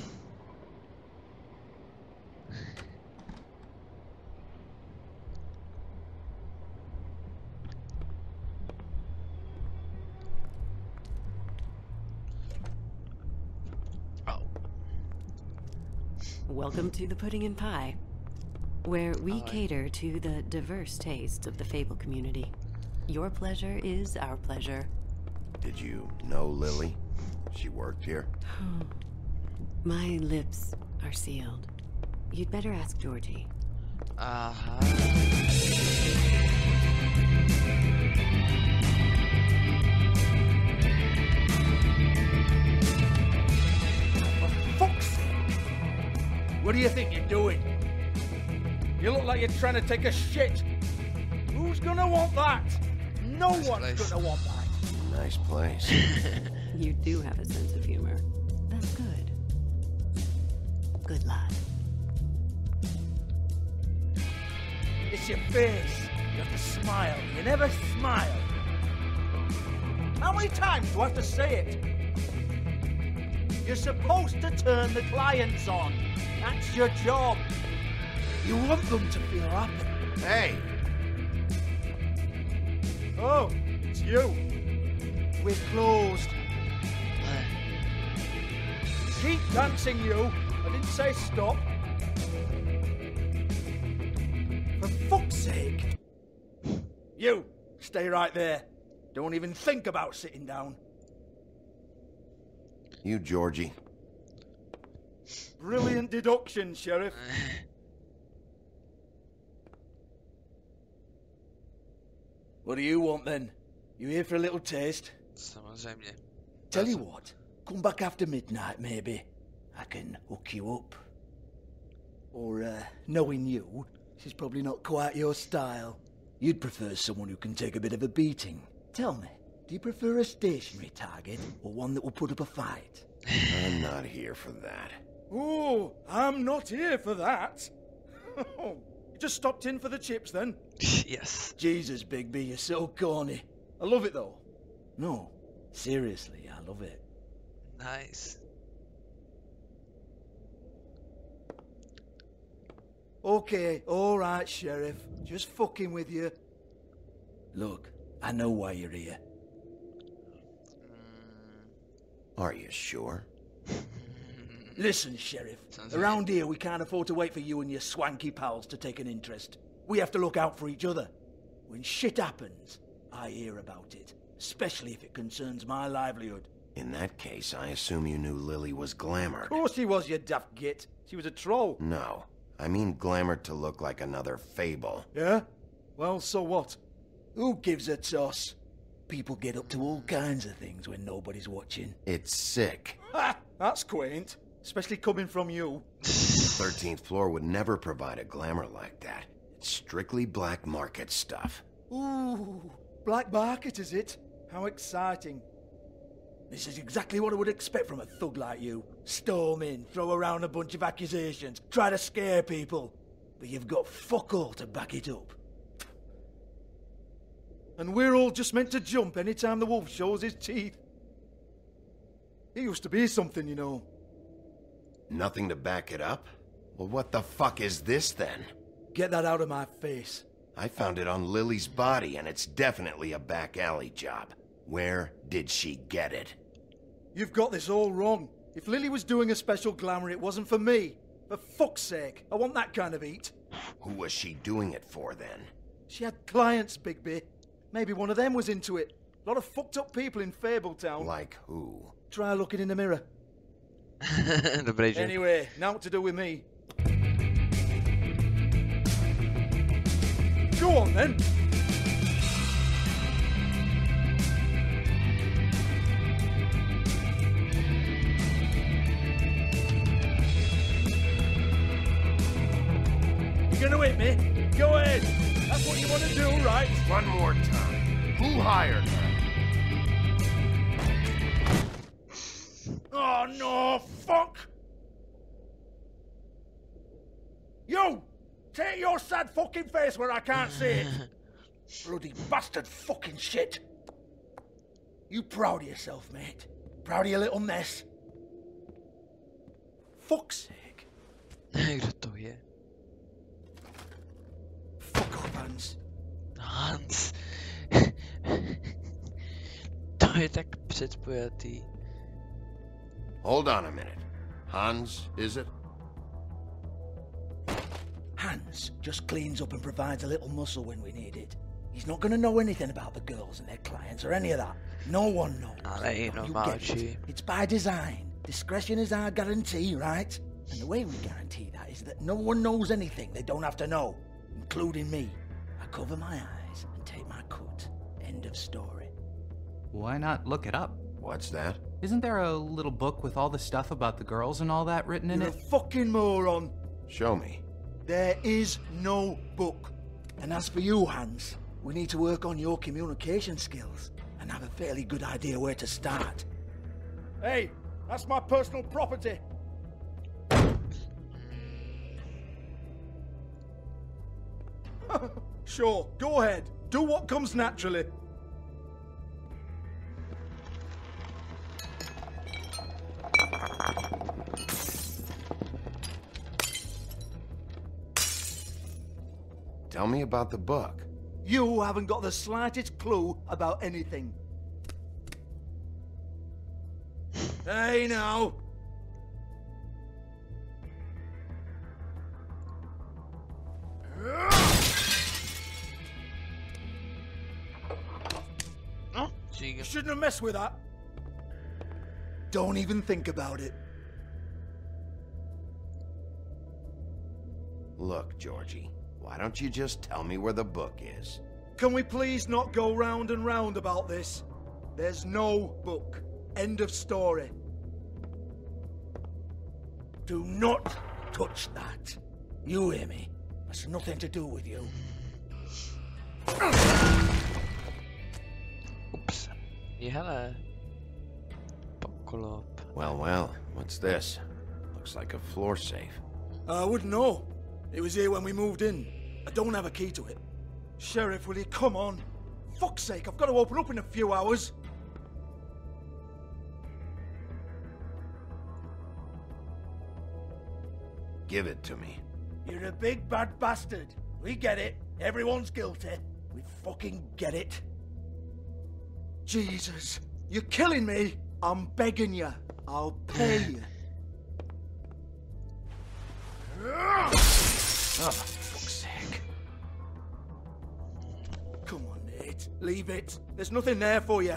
Welcome to the Pudding and Pie, where we cater to the diverse tastes of the Fable community. Your pleasure is our pleasure. Did you know Lily? She worked here? My lips are sealed. You'd better ask Georgie. Fuck's sake! What do you think you're doing? You look like you're trying to take a shit. Who's gonna want that? No one's gonna want that. Nice place. You do have a sense of humor. That's good. Good lad. It's your face. You have to smile. You never smile. How many times do I have to say it? You're supposed to turn the clients on. That's your job. You want them to feel happy. Hey! Oh, it's you. We're closed. Keep dancing, you. I didn't say stop. For fuck's sake. You, stay right there. Don't even think about sitting down. You, Georgie. Brilliant deduction, Sheriff. What do you want then? You here for a little taste? Samozřejmě. Tell you what, come back after midnight maybe. I can hook you up. Or, knowing you, she's probably not quite your style. You'd prefer someone who can take a bit of a beating. Tell me, do you prefer a stationary target or one that will put up a fight? I'm not here for that. Oh, I'm not here for that. You just stopped in for the chips then? Yes. Jesus, Bigby, you're so corny. I love it though. No, seriously, I love it. Nice. Okay, alright, Sheriff. Just fucking with you. Look, I know why you're here. Are you sure? Listen, Sheriff. Around here, we can't afford to wait for you and your swanky pals to take an interest. We have to look out for each other. When shit happens, I hear about it. Especially if it concerns my livelihood. In that case, I assume you knew Lily was glamored. Of course she was, you daft git. She was a troll. No. I mean glamored to look like another fable. Yeah? Well, so what? Who gives a toss? People get up to all kinds of things when nobody's watching. It's sick. Ha! That's quaint. Especially coming from you. The 13th floor would never provide a glamour like that. It's strictly black market stuff. Ooh, black market is it? How exciting. This is exactly what I would expect from a thug like you. Storm in, throw around a bunch of accusations, try to scare people. But you've got fuck all to back it up. And we're all just meant to jump any time the wolf shows his teeth. He used to be something, you know. Nothing to back it up? Well, what the fuck is this then? Get that out of my face. I found it on Lily's body, and it's definitely a back alley job. Where did she get it? You've got this all wrong. If Lily was doing a special glamour, it wasn't for me. For fuck's sake, I want that kind of eat. Who was she doing it for, then? She had clients, Bigby. Maybe one of them was into it. A lot of fucked up people in Fabletown. Like who? Try looking in the mirror. Dobrý, že? Anyway, now what to do with me. Go on, then. You gonna hit me? Go ahead. That's what you want to do, right? One more time. Who hired her? Oh, no, fuck! You! Take your sad fucking face where I can't see it! Bloody bastard fucking shit! You proud of yourself, mate? Proud of your little mess? Fuck's sake. Kdo to je? Fuck off, Hans. Hans. To je tak předpojatý. Hold on a minute. Hans, is it? Hans just cleans up and provides a little muscle when we need it. He's not gonna know anything about the girls and their clients or any of that. No one knows. Ale ain't no Mlžit. It's by design. Discretion is our guarantee, right? And the way we guarantee that is that no one knows anything they don't have to know, including me. I cover my eyes and take my cut. End of story. Why not look it up? What's that? Isn't there a little book with all the stuff about the girls and all that written in You're it? a fucking moron. Show me. There is no book. And as for you, Hans, we need to work on your communication skills and have a fairly good idea where to start. Hey, that's my personal property. Sure, go ahead. Do what comes naturally. Tell me about the book. You haven't got the slightest clue about anything. Hey, now. You shouldn't have messed with that. Don't even think about it. Look, Georgie, why don't you just tell me where the book is? Can we please not go round and round about this? There's no book. End of story. Do not touch that. You hear me? That's nothing to do with you. Oops. Hele. Buckle up. Well, what's this? Looks like a floor safe. I wouldn't know. It was here when we moved in. I don't have a key to it. Sheriff, will you come on? Fuck's sake, I've got to open up in a few hours. Give it to me. You're a big bad bastard. We get it. Everyone's guilty. We fucking get it. Jesus, you're killing me. I'm begging you. I'll pay you. Oh, for fuck's sake. Come on, Nate. Leave it. There's nothing there for you.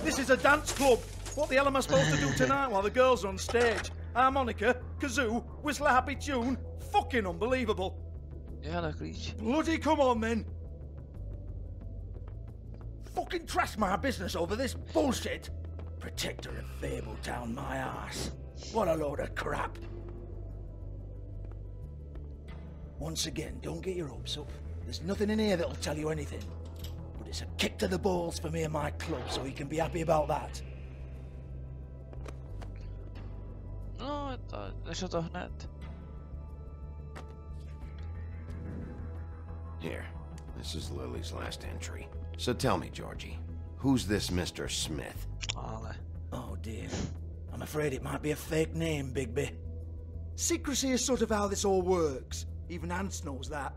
This is a dance club. What the hell am I supposed to do tonight while the girls are on stage? Harmonica, kazoo, whistle a happy tune. Fucking unbelievable. Yeah, glitch. Bloody come on then. Fucking trash my business over this bullshit. Protector of Fable down my ass. What a load of crap. Once again, don't get your hopes up. There's nothing in here that'll tell you anything. But it's a kick to the balls for me and my club, so you can be happy about that. No, nešlo to hned. Here, this is Lily's last entry. So tell me, Georgie, who's this Mr. Smith? Oh dear. I'm afraid it might be a fake name, Bigby. Secrecy is sort of how this all works. Even Hans knows that.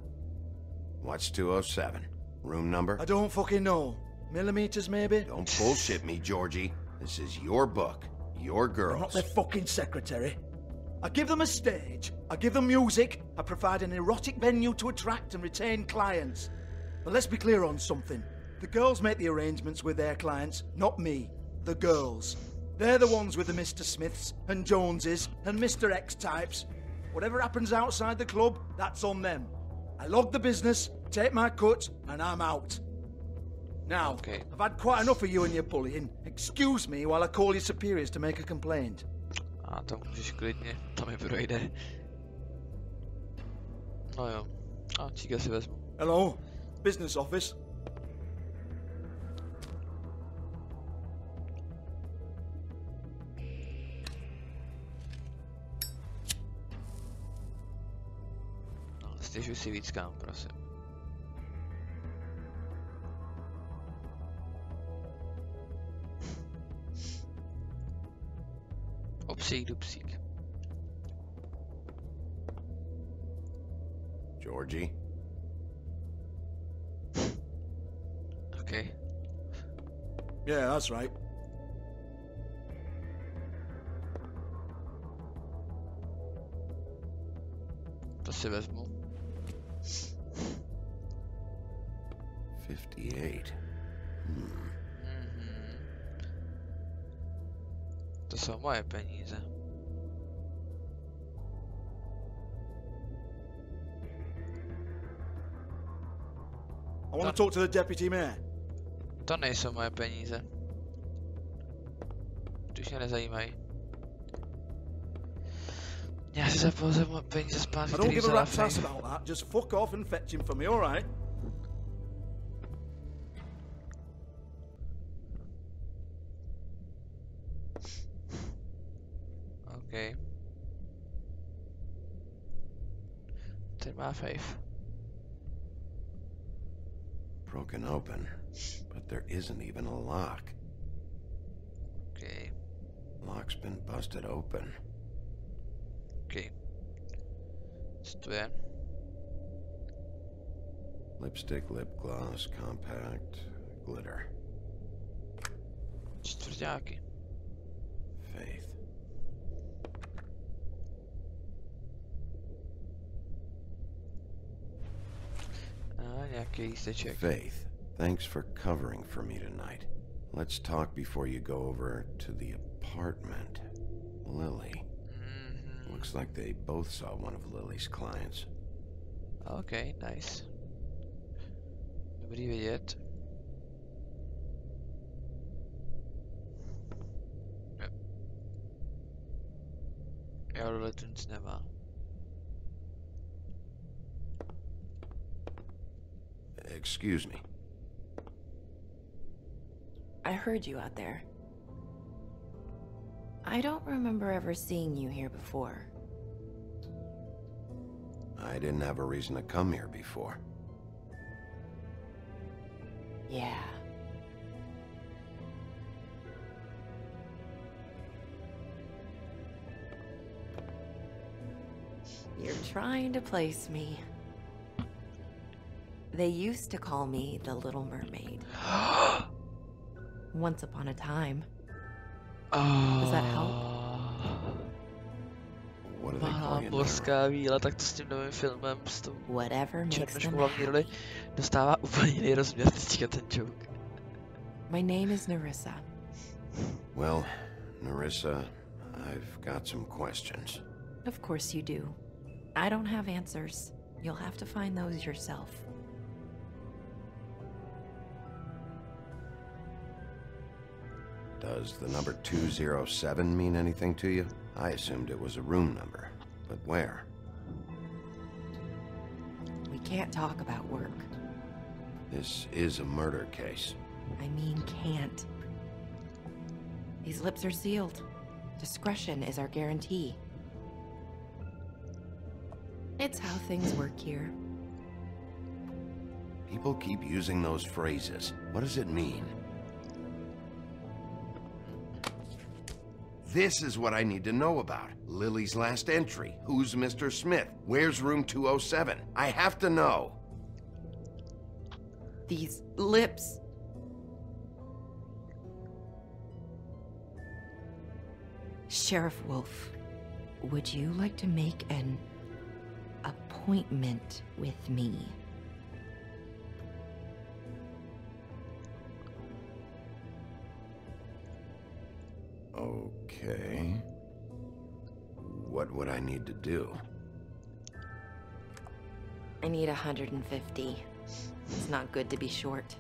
What's 207? Room number? I don't fucking know. Millimeters, maybe? Don't bullshit me, Georgie. This is your book. Your girls. I'm not their fucking secretary. I give them a stage, I give them music, I provide an erotic venue to attract and retain clients. But let's be clear on something. The girls make the arrangements with their clients, not me. The girls. They're the ones with the Mr. Smiths and Joneses and Mr. X types. Whatever happens outside the club, that's on them. I log the business, take my cut, and I'm out. Now, I've had quite enough of you and your bullying. Excuse me while I call your superiors to make a complaint. A to můžeš klidně, to mi projde. No jo, a číka si vezmu. Hello, business office. No, stěžuj si víc kam, prosím. Obsík, dupsík. Georgie? Okay. Yeah, that's right. To si vezmu. 58. To jsou moje peníze. I want to talk to the deputy mayor. To nejsou moje peníze. Když mě nezajímají. Já si zapouze peníze zpátky, I don't give a rat's ass about that. Just fuck off and fetch him for me, all right? Okay. Ten má faith. Broken open, but there isn't even a lock. Okay. Lock's been busted open. Okay. Co to je? Lipstick, lip gloss, compact, glitter. Čtvrťáky. Faith. Nějaký lísteček. Faith, thanks for covering for me tonight. Let's talk before you go over to the apartment. Lily. Looks like they both saw one of Lily's clients. Okay, nice. Dobrý vědět. Já dole tu nic nemá. Excuse me. I heard you out there. I don't remember ever seeing you here before. I didn't have a reason to come here before. Yeah. You're trying to place me. They used to call me the Little Mermaid. Once upon a time. Does that help? What do they call you? Morská víla, tak to s tím novým filmem s tou černoškou hlavní roli dostává úplně jiný rozměr teďka ten joke. My name is Nerissa. Well, Nerissa, I've got some questions. Of course you do. I don't have answers. You'll have to find those yourself. Does the number 207 mean anything to you? I assumed it was a room number, but where? We can't talk about work. This is a murder case. I mean can't. These lips are sealed. Discretion is our guarantee. It's how things work here. People keep using those phrases. What does it mean? This is what I need to know about. Lily's last entry. Who's Mr. Smith? Where's room 207? I have to know. These lips. Sheriff Wolf, would you like to make an appointment with me? Okay. What would I need to do? I need 150. It's not good to be short.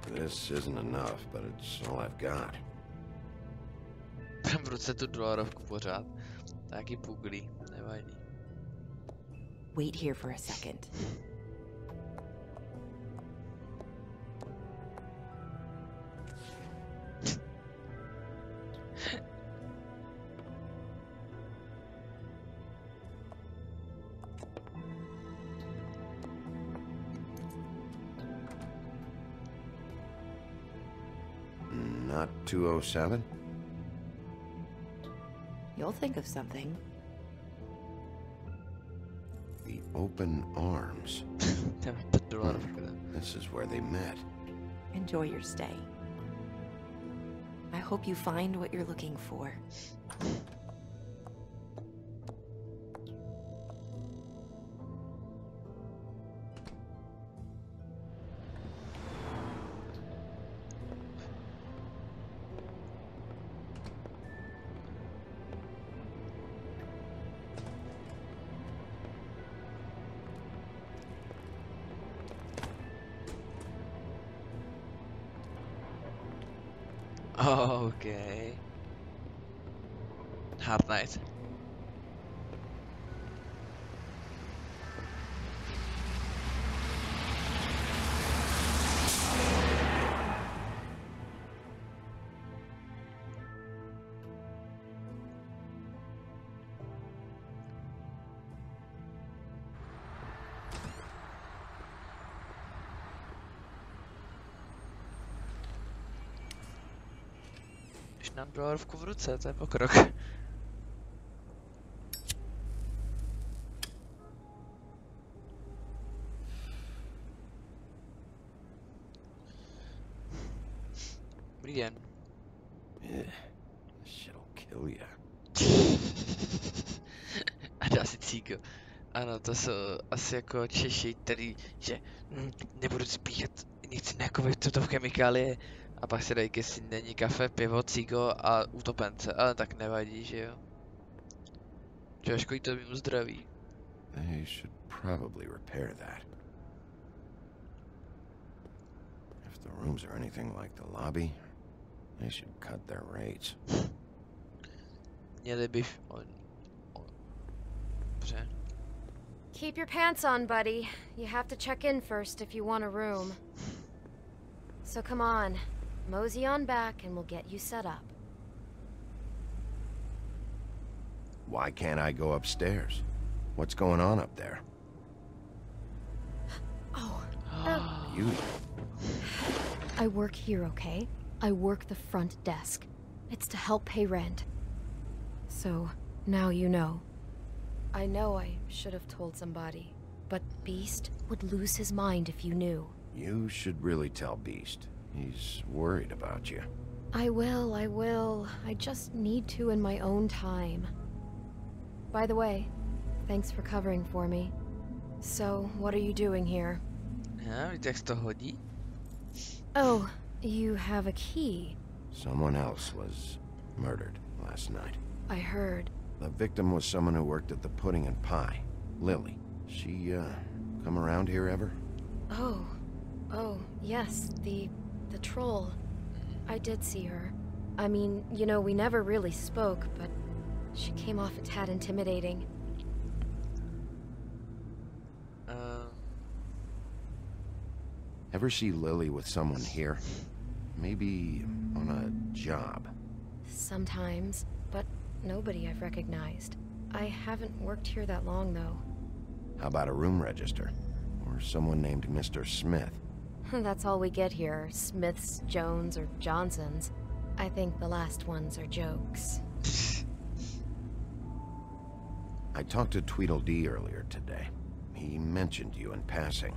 This isn't enough, but it's all I've got. V ruce tu dolarovku pořád. Taky puglí, nevadí. Wait here for a second. Not 207? You'll think of something. The open arms. This is where they met. Enjoy your stay. I hope you find what you're looking for. Okay. Hard night. Už nám dolarvku v ruce, to je pokrok. Dobrý den. Shit'll kill ya. A dá si cíko. Ano, to jsou asi jako Češi, který, že nebudu spíchat nic nejakovit tuto chemikálie. A pak si dají si není kafe, pivo, cígo a utopence, ale tak nevadí, že jo? Že škodí to mimo zdraví. They should probably repair that. If the rooms are anything like the lobby, they should cut their rates. Měli by... Dobře. Keep your pants on, buddy. You have to check in first if you want a room. So come on. Mosey on back and we'll get you set up. Why can't I go upstairs? What's going on up there? Oh. You... I work here, okay? I work the front desk. It's to help pay rent. So, now you know. I know I should have told somebody, but Beast would lose his mind if you knew. You should really tell Beast. He's worried about you. I will. I just need to in my own time. By the way, thanks for covering for me. So, what are you doing here? Oh, you have a key. Someone else was murdered last night. I heard. The victim was someone who worked at the Pudding and Pie, Lily. She, come around here ever? Oh, yes, the troll. I did see her. I mean, you know, we never really spoke, but she came off a tad intimidating. Ever see Lily with someone here? Maybe on a job? Sometimes, but nobody I've recognized. I haven't worked here that long, though. How about a room register? Or someone named Mr. Smith? That's all we get here, Smiths, Jones, or Johnsons. I think the last ones are jokes. I talked to Tweedledee earlier today. He mentioned you in passing.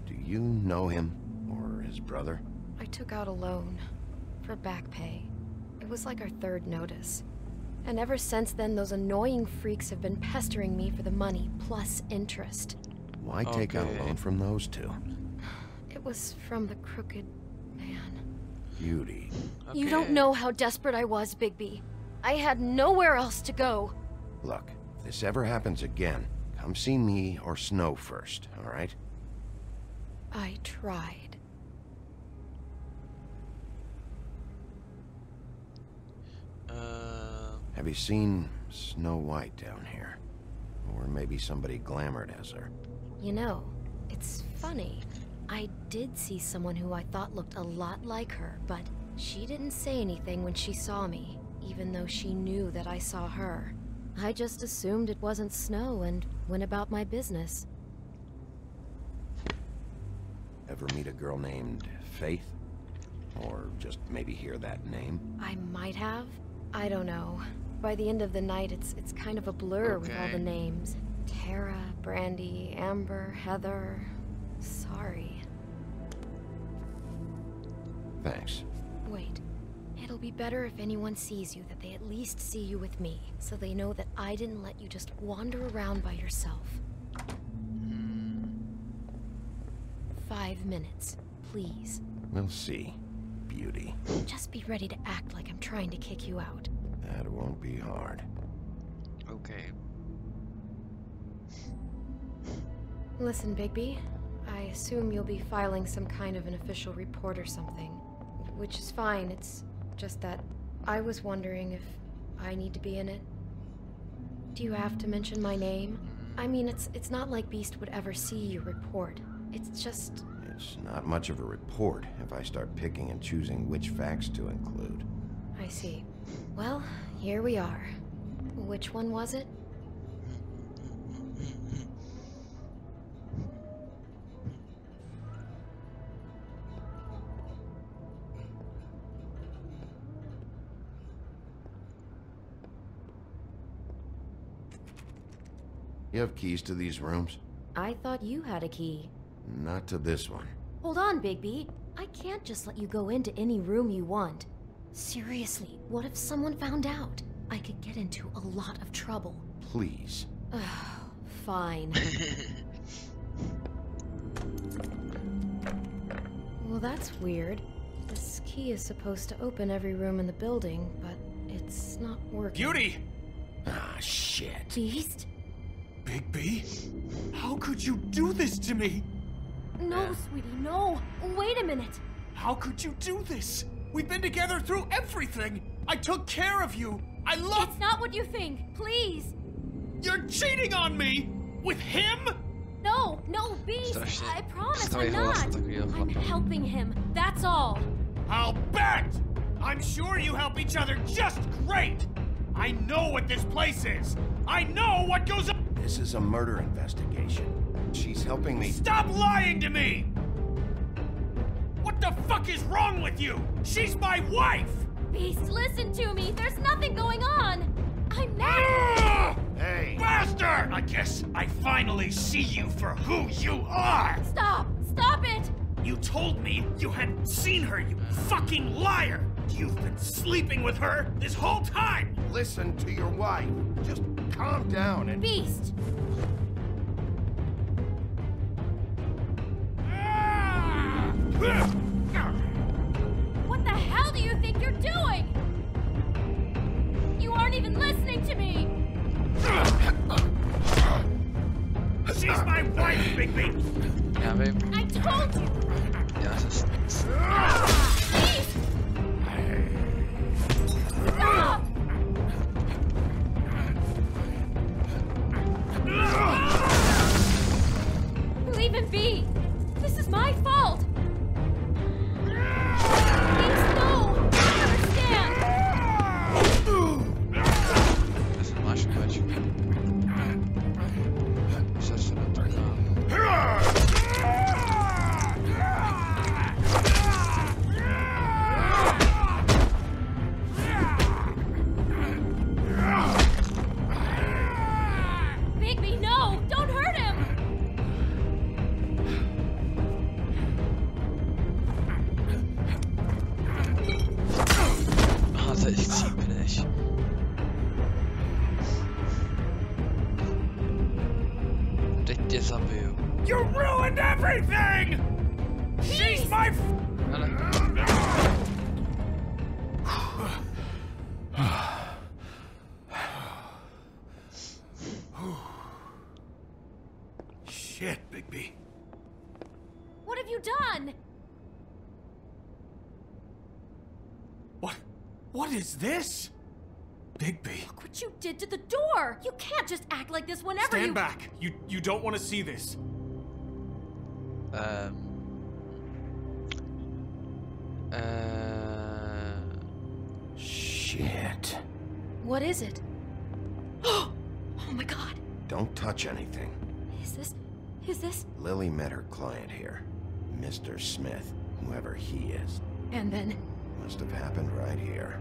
Do you know him, or his brother? I took out a loan, for back pay. It was like our third notice. And ever since then, those annoying freaks have been pestering me for the money, plus interest. Why take out a loan from those two? It was from the crooked man. Beauty. You don't know how desperate I was, Bigby. I had nowhere else to go. Look, if this ever happens again, come see me or Snow first, all right? I tried. Have you seen Snow White down here? Or maybe somebody glamored as her? You know, it's funny. I did see someone who I thought looked a lot like her, but she didn't say anything when she saw me, even though she knew that I saw her. I just assumed it wasn't Snow and went about my business. Ever meet a girl named Faith? Or just maybe hear that name? I might have. I don't know. By the end of the night, it's kind of a blur with all the names. Tara, Brandy, Amber, Heather... Sorry. Thanks. Wait. It'll be better if anyone sees you that they at least see you with me, so they know that I didn't let you just wander around by yourself. 5 minutes, please. We'll see, beauty. Just be ready to act like I'm trying to kick you out. That won't be hard. Okay. Listen, Bigby, I assume you'll be filing some kind of an official report or something, which is fine. It's just that I was wondering if I need to be in it. Do you have to mention my name? I mean, it's not like Beast would ever see your report. It's just... It's not much of a report if I start picking and choosing which facts to include. I see. Well, here we are. Which one was it? You have keys to these rooms? I thought you had a key. Not to this one. Hold on, Bigby. I can't just let you go into any room you want. Seriously, what if someone found out? I could get into a lot of trouble. Please. Fine. Well, that's weird. This key is supposed to open every room in the building, but it's not working. Beauty! Ah, shit. Beast? Bigby? How could you do this to me? No, sweetie, no. Wait a minute. How could you do this? We've been together through everything. I took care of you. I love... It's not what you think. Please. You're cheating on me! With him? No, Beast. I promise I'm not. I'm helping him. That's all. I'll bet! I'm sure you help each other just great! I know what this place is. I know what goes on. This is a murder investigation. She's helping me. Stop lying to me! What the fuck is wrong with you? She's my wife! Beast, listen to me. There's nothing going on. I'm not. Hey! Bastard! I guess I finally see you for who you are! Stop! Stop it! You told me you had seen her, you fucking liar! You've been sleeping with her this whole time! Listen to your wife. Just calm down and... Beast! What the hell do you think you're doing? You aren't even listening to me! She's my wife, Bigby! Yeah, babe. I told you! Yeah, that's just... Beast! Stop! Leave him be! This is my fault! Beast, no! I understand! Das ist Maschenquatsch. Was hast du denn da? Bigby, no! Don't hurt him! Ah, das zieht mir nicht. You ruined everything! She's my... Shit, Bigby. What have you done? What is this? Bigby. Look what you did to the door! You can't just act like this whenever Stand back. You don't want to see this. Shit. What is it? Oh my god. Don't touch anything. Is this? Lily met her client here. Mr. Smith, whoever he is. And then? Must have happened right here.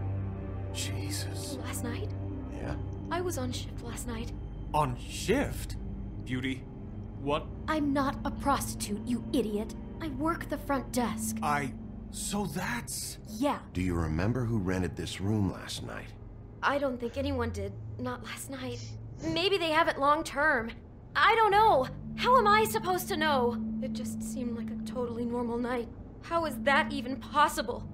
Jesus. Last night? Yeah? I was on shift last night. On shift? Beauty, what? I'm not a prostitute, you idiot. I work the front desk. I So that's... Yeah. Do you remember who rented this room last night? I don't think anyone did. Not last night. Maybe they have it long term. I don't know. How am I supposed to know? It just seemed like a totally normal night. How is that even possible?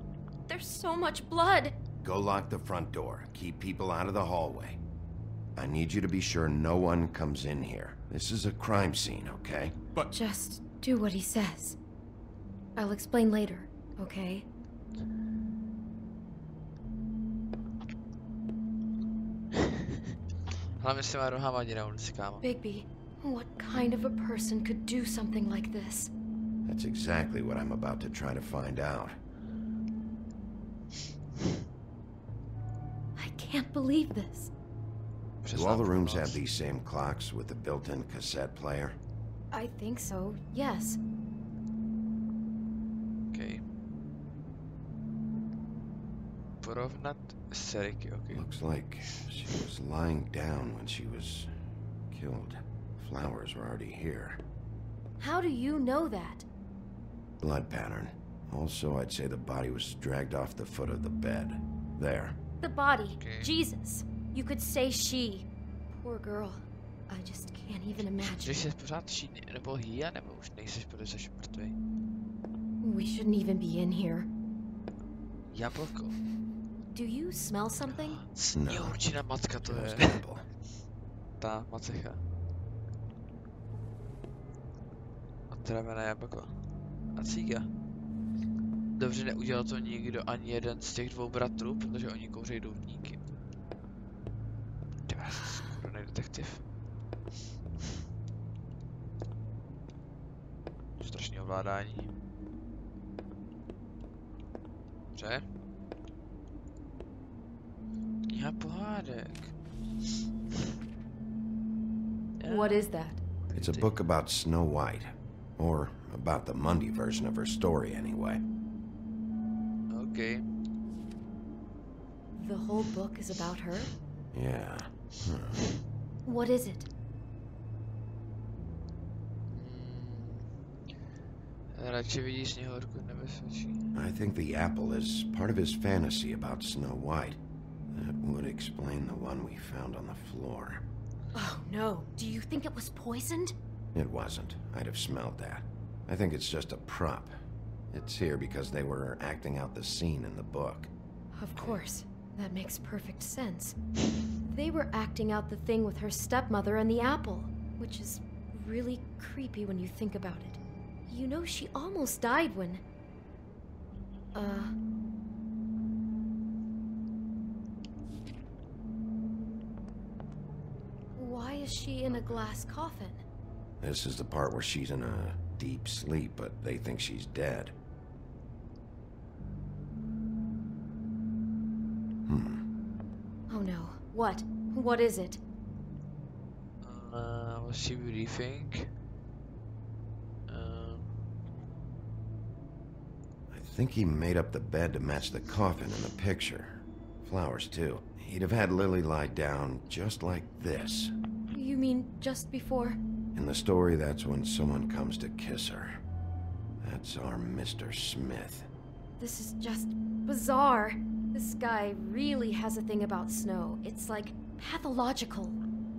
There's so much blood. Go lock the front door. Keep people out of the hallway. I need you to be sure no one comes in here. This is a crime scene, okay? But... Just do what he says. I'll explain later, okay? Bigby, what kind of a person could do something like this? That's exactly what I'm about to try to find out. I can't believe this. Do all the rooms have these same clocks with the built-in cassette player? I think so, yes. Okay. Porovnat seriky, okay. Looks like she was lying down when she was killed. Flowers were already here. How do you know that? Blood pattern. Also, I'd say the body was dragged off the foot of the bed. There. The body. Okay. Jesus. You could say she. Poor girl. I just can't even imagine. We shouldn't even be in here. Jablko. Do you smell something? Sněhurčina matka to je. Ta macecha. Otravené jablko. A cíga. Dobře, neudělal to nikdo, ani jeden z těch dvou bratrů, protože oni kouřejí doutníky. Tyhle, skoro detektiv. Strašný ovládání. Dobře. Kniha pohádek. What is that? It's a book about Snow White. Or about the Monday version of her story, anyway. Okay. The whole book is about her? Yeah. What is it? I think the apple is part of his fantasy about Snow White. That would explain the one we found on the floor. Oh no, do you think it was poisoned? It wasn't. I'd have smelled that. I think it's just a prop. It's here because they were acting out the scene in the book. Of course. That makes perfect sense. They were acting out the thing with her stepmother and the apple, which is really creepy when you think about it. You know, she almost died when... Why is she in a glass coffin? This is the part where she's in a deep sleep, but they think she's dead. Oh no. What? What is it? What she really think? I think he made up the bed to match the coffin in the picture. Flowers, too. He'd have had Lily lie down just like this. You mean just before? In the story, that's when someone comes to kiss her. That's our Mr. Smith. This is just bizarre. This guy really has a thing about snow. It's like pathological.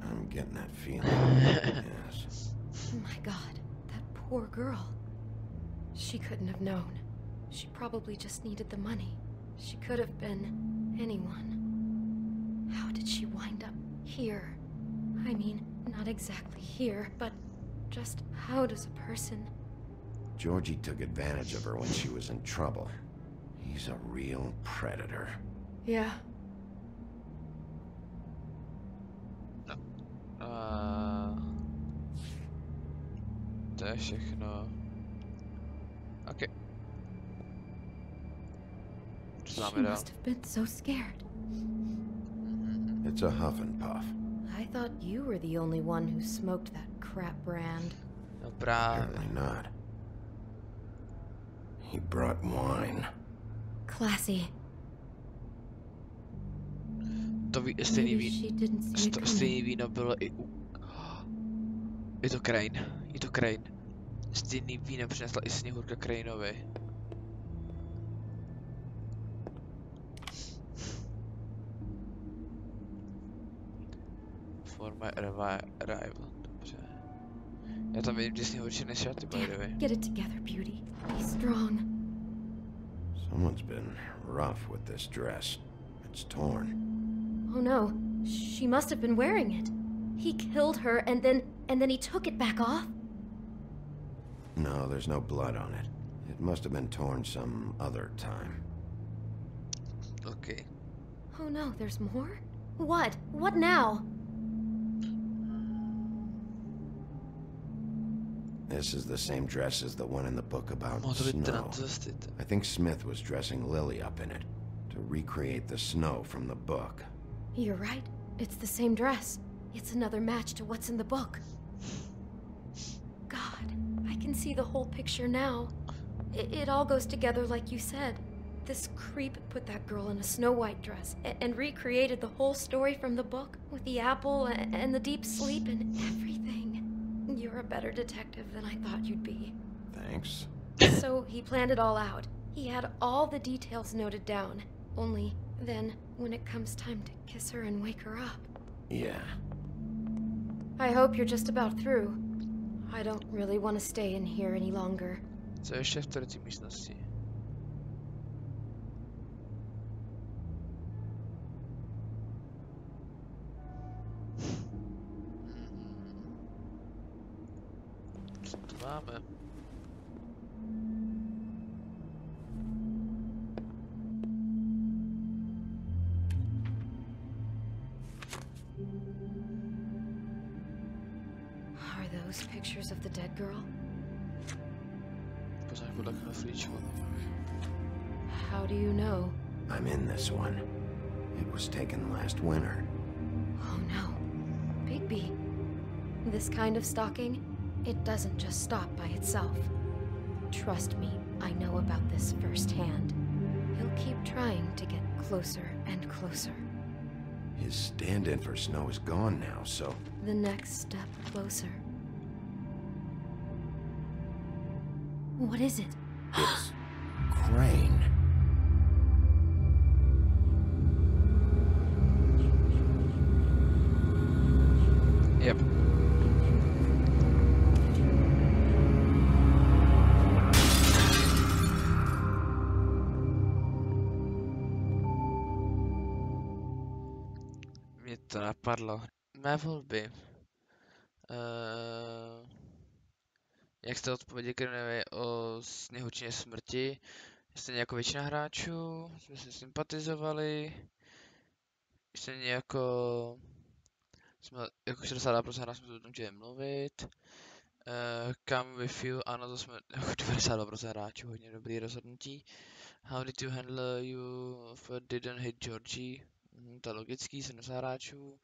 I'm getting that feeling. Yes. Oh my god, that poor girl. She couldn't have known. She probably just needed the money. She could have been anyone. How did she wind up here? I mean, not exactly here, but just how does a person... Georgie took advantage of her when she was in trouble. He's a real predator. Yeah. To je všechno. Okay. She must have been so scared. It's a huff and puff. I thought you were the only one who smoked that crap brand. Apparently not. He brought wine. Classy. To stejný víno bylo i u... Je to Crane. Stejný víno přinesla i Sněhurka Craneovi. For my arrival. Dobře. Já tam vidím Disney horší než šaty, by the way. Get it together, beauty. Be strong. Someone's been rough with this dress. It's torn. Oh no, she must have been wearing it. He killed her and then he took it back off? No, there's no blood on it. It must have been torn some other time. Okay. Oh no, there's more? What? What now? This is the same dress as the one in the book about snow. I think Smith was dressing Lily up in it to recreate the snow from the book. You're right. It's the same dress. It's another match to what's in the book. God, I can see the whole picture now. It all goes together like you said. This creep put that girl in a Snow White dress and recreated the whole story from the book with the apple and the deep sleep and everything. You're a better detective than I thought you'd be. Thanks. So he planned it all out. He had all the details noted down. Only then, when it comes time to kiss her and wake her up. Yeah. I hope you're just about through. I don't really want to stay in here any longer. Co ještě v té místnosti? Co tu máme? Are those pictures of the dead girl? How do you know? I'm in this one. It was taken last winter. Oh no. Bigby. This kind of stalking, it doesn't just stop by itself. Trust me, I know about this firsthand. He'll keep trying to get closer and closer. His stand-in for Snow is gone now, so... The next step closer. What is it? It's... Crane. Yep. Mě to napadlo. Mé volby. Jak jste odpověděli Krinovi o sněhučině smrti? Stejně jako většina hráčů, jsme si sympatizovali. Stejně jako jako 62% hráčů jsme o tom chtěli mluvit. Come with you, ano, to jsme jako 92% hráčů, hodně dobrý rozhodnutí. How did you handle you didn't hit Georgie? To je logický, 70 hráčů.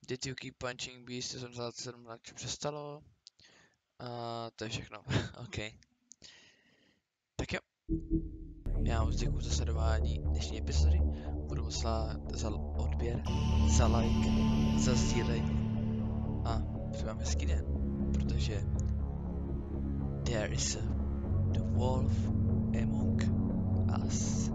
Did you keep punching beast? 77 hráčů přestalo. A to je všechno. OK. Tak jo. Já moc děkuji za sledování dnešní epizody. Budu moc za odběr, za like, za sdílení a přeji vám hezký den, protože there is the wolf among us.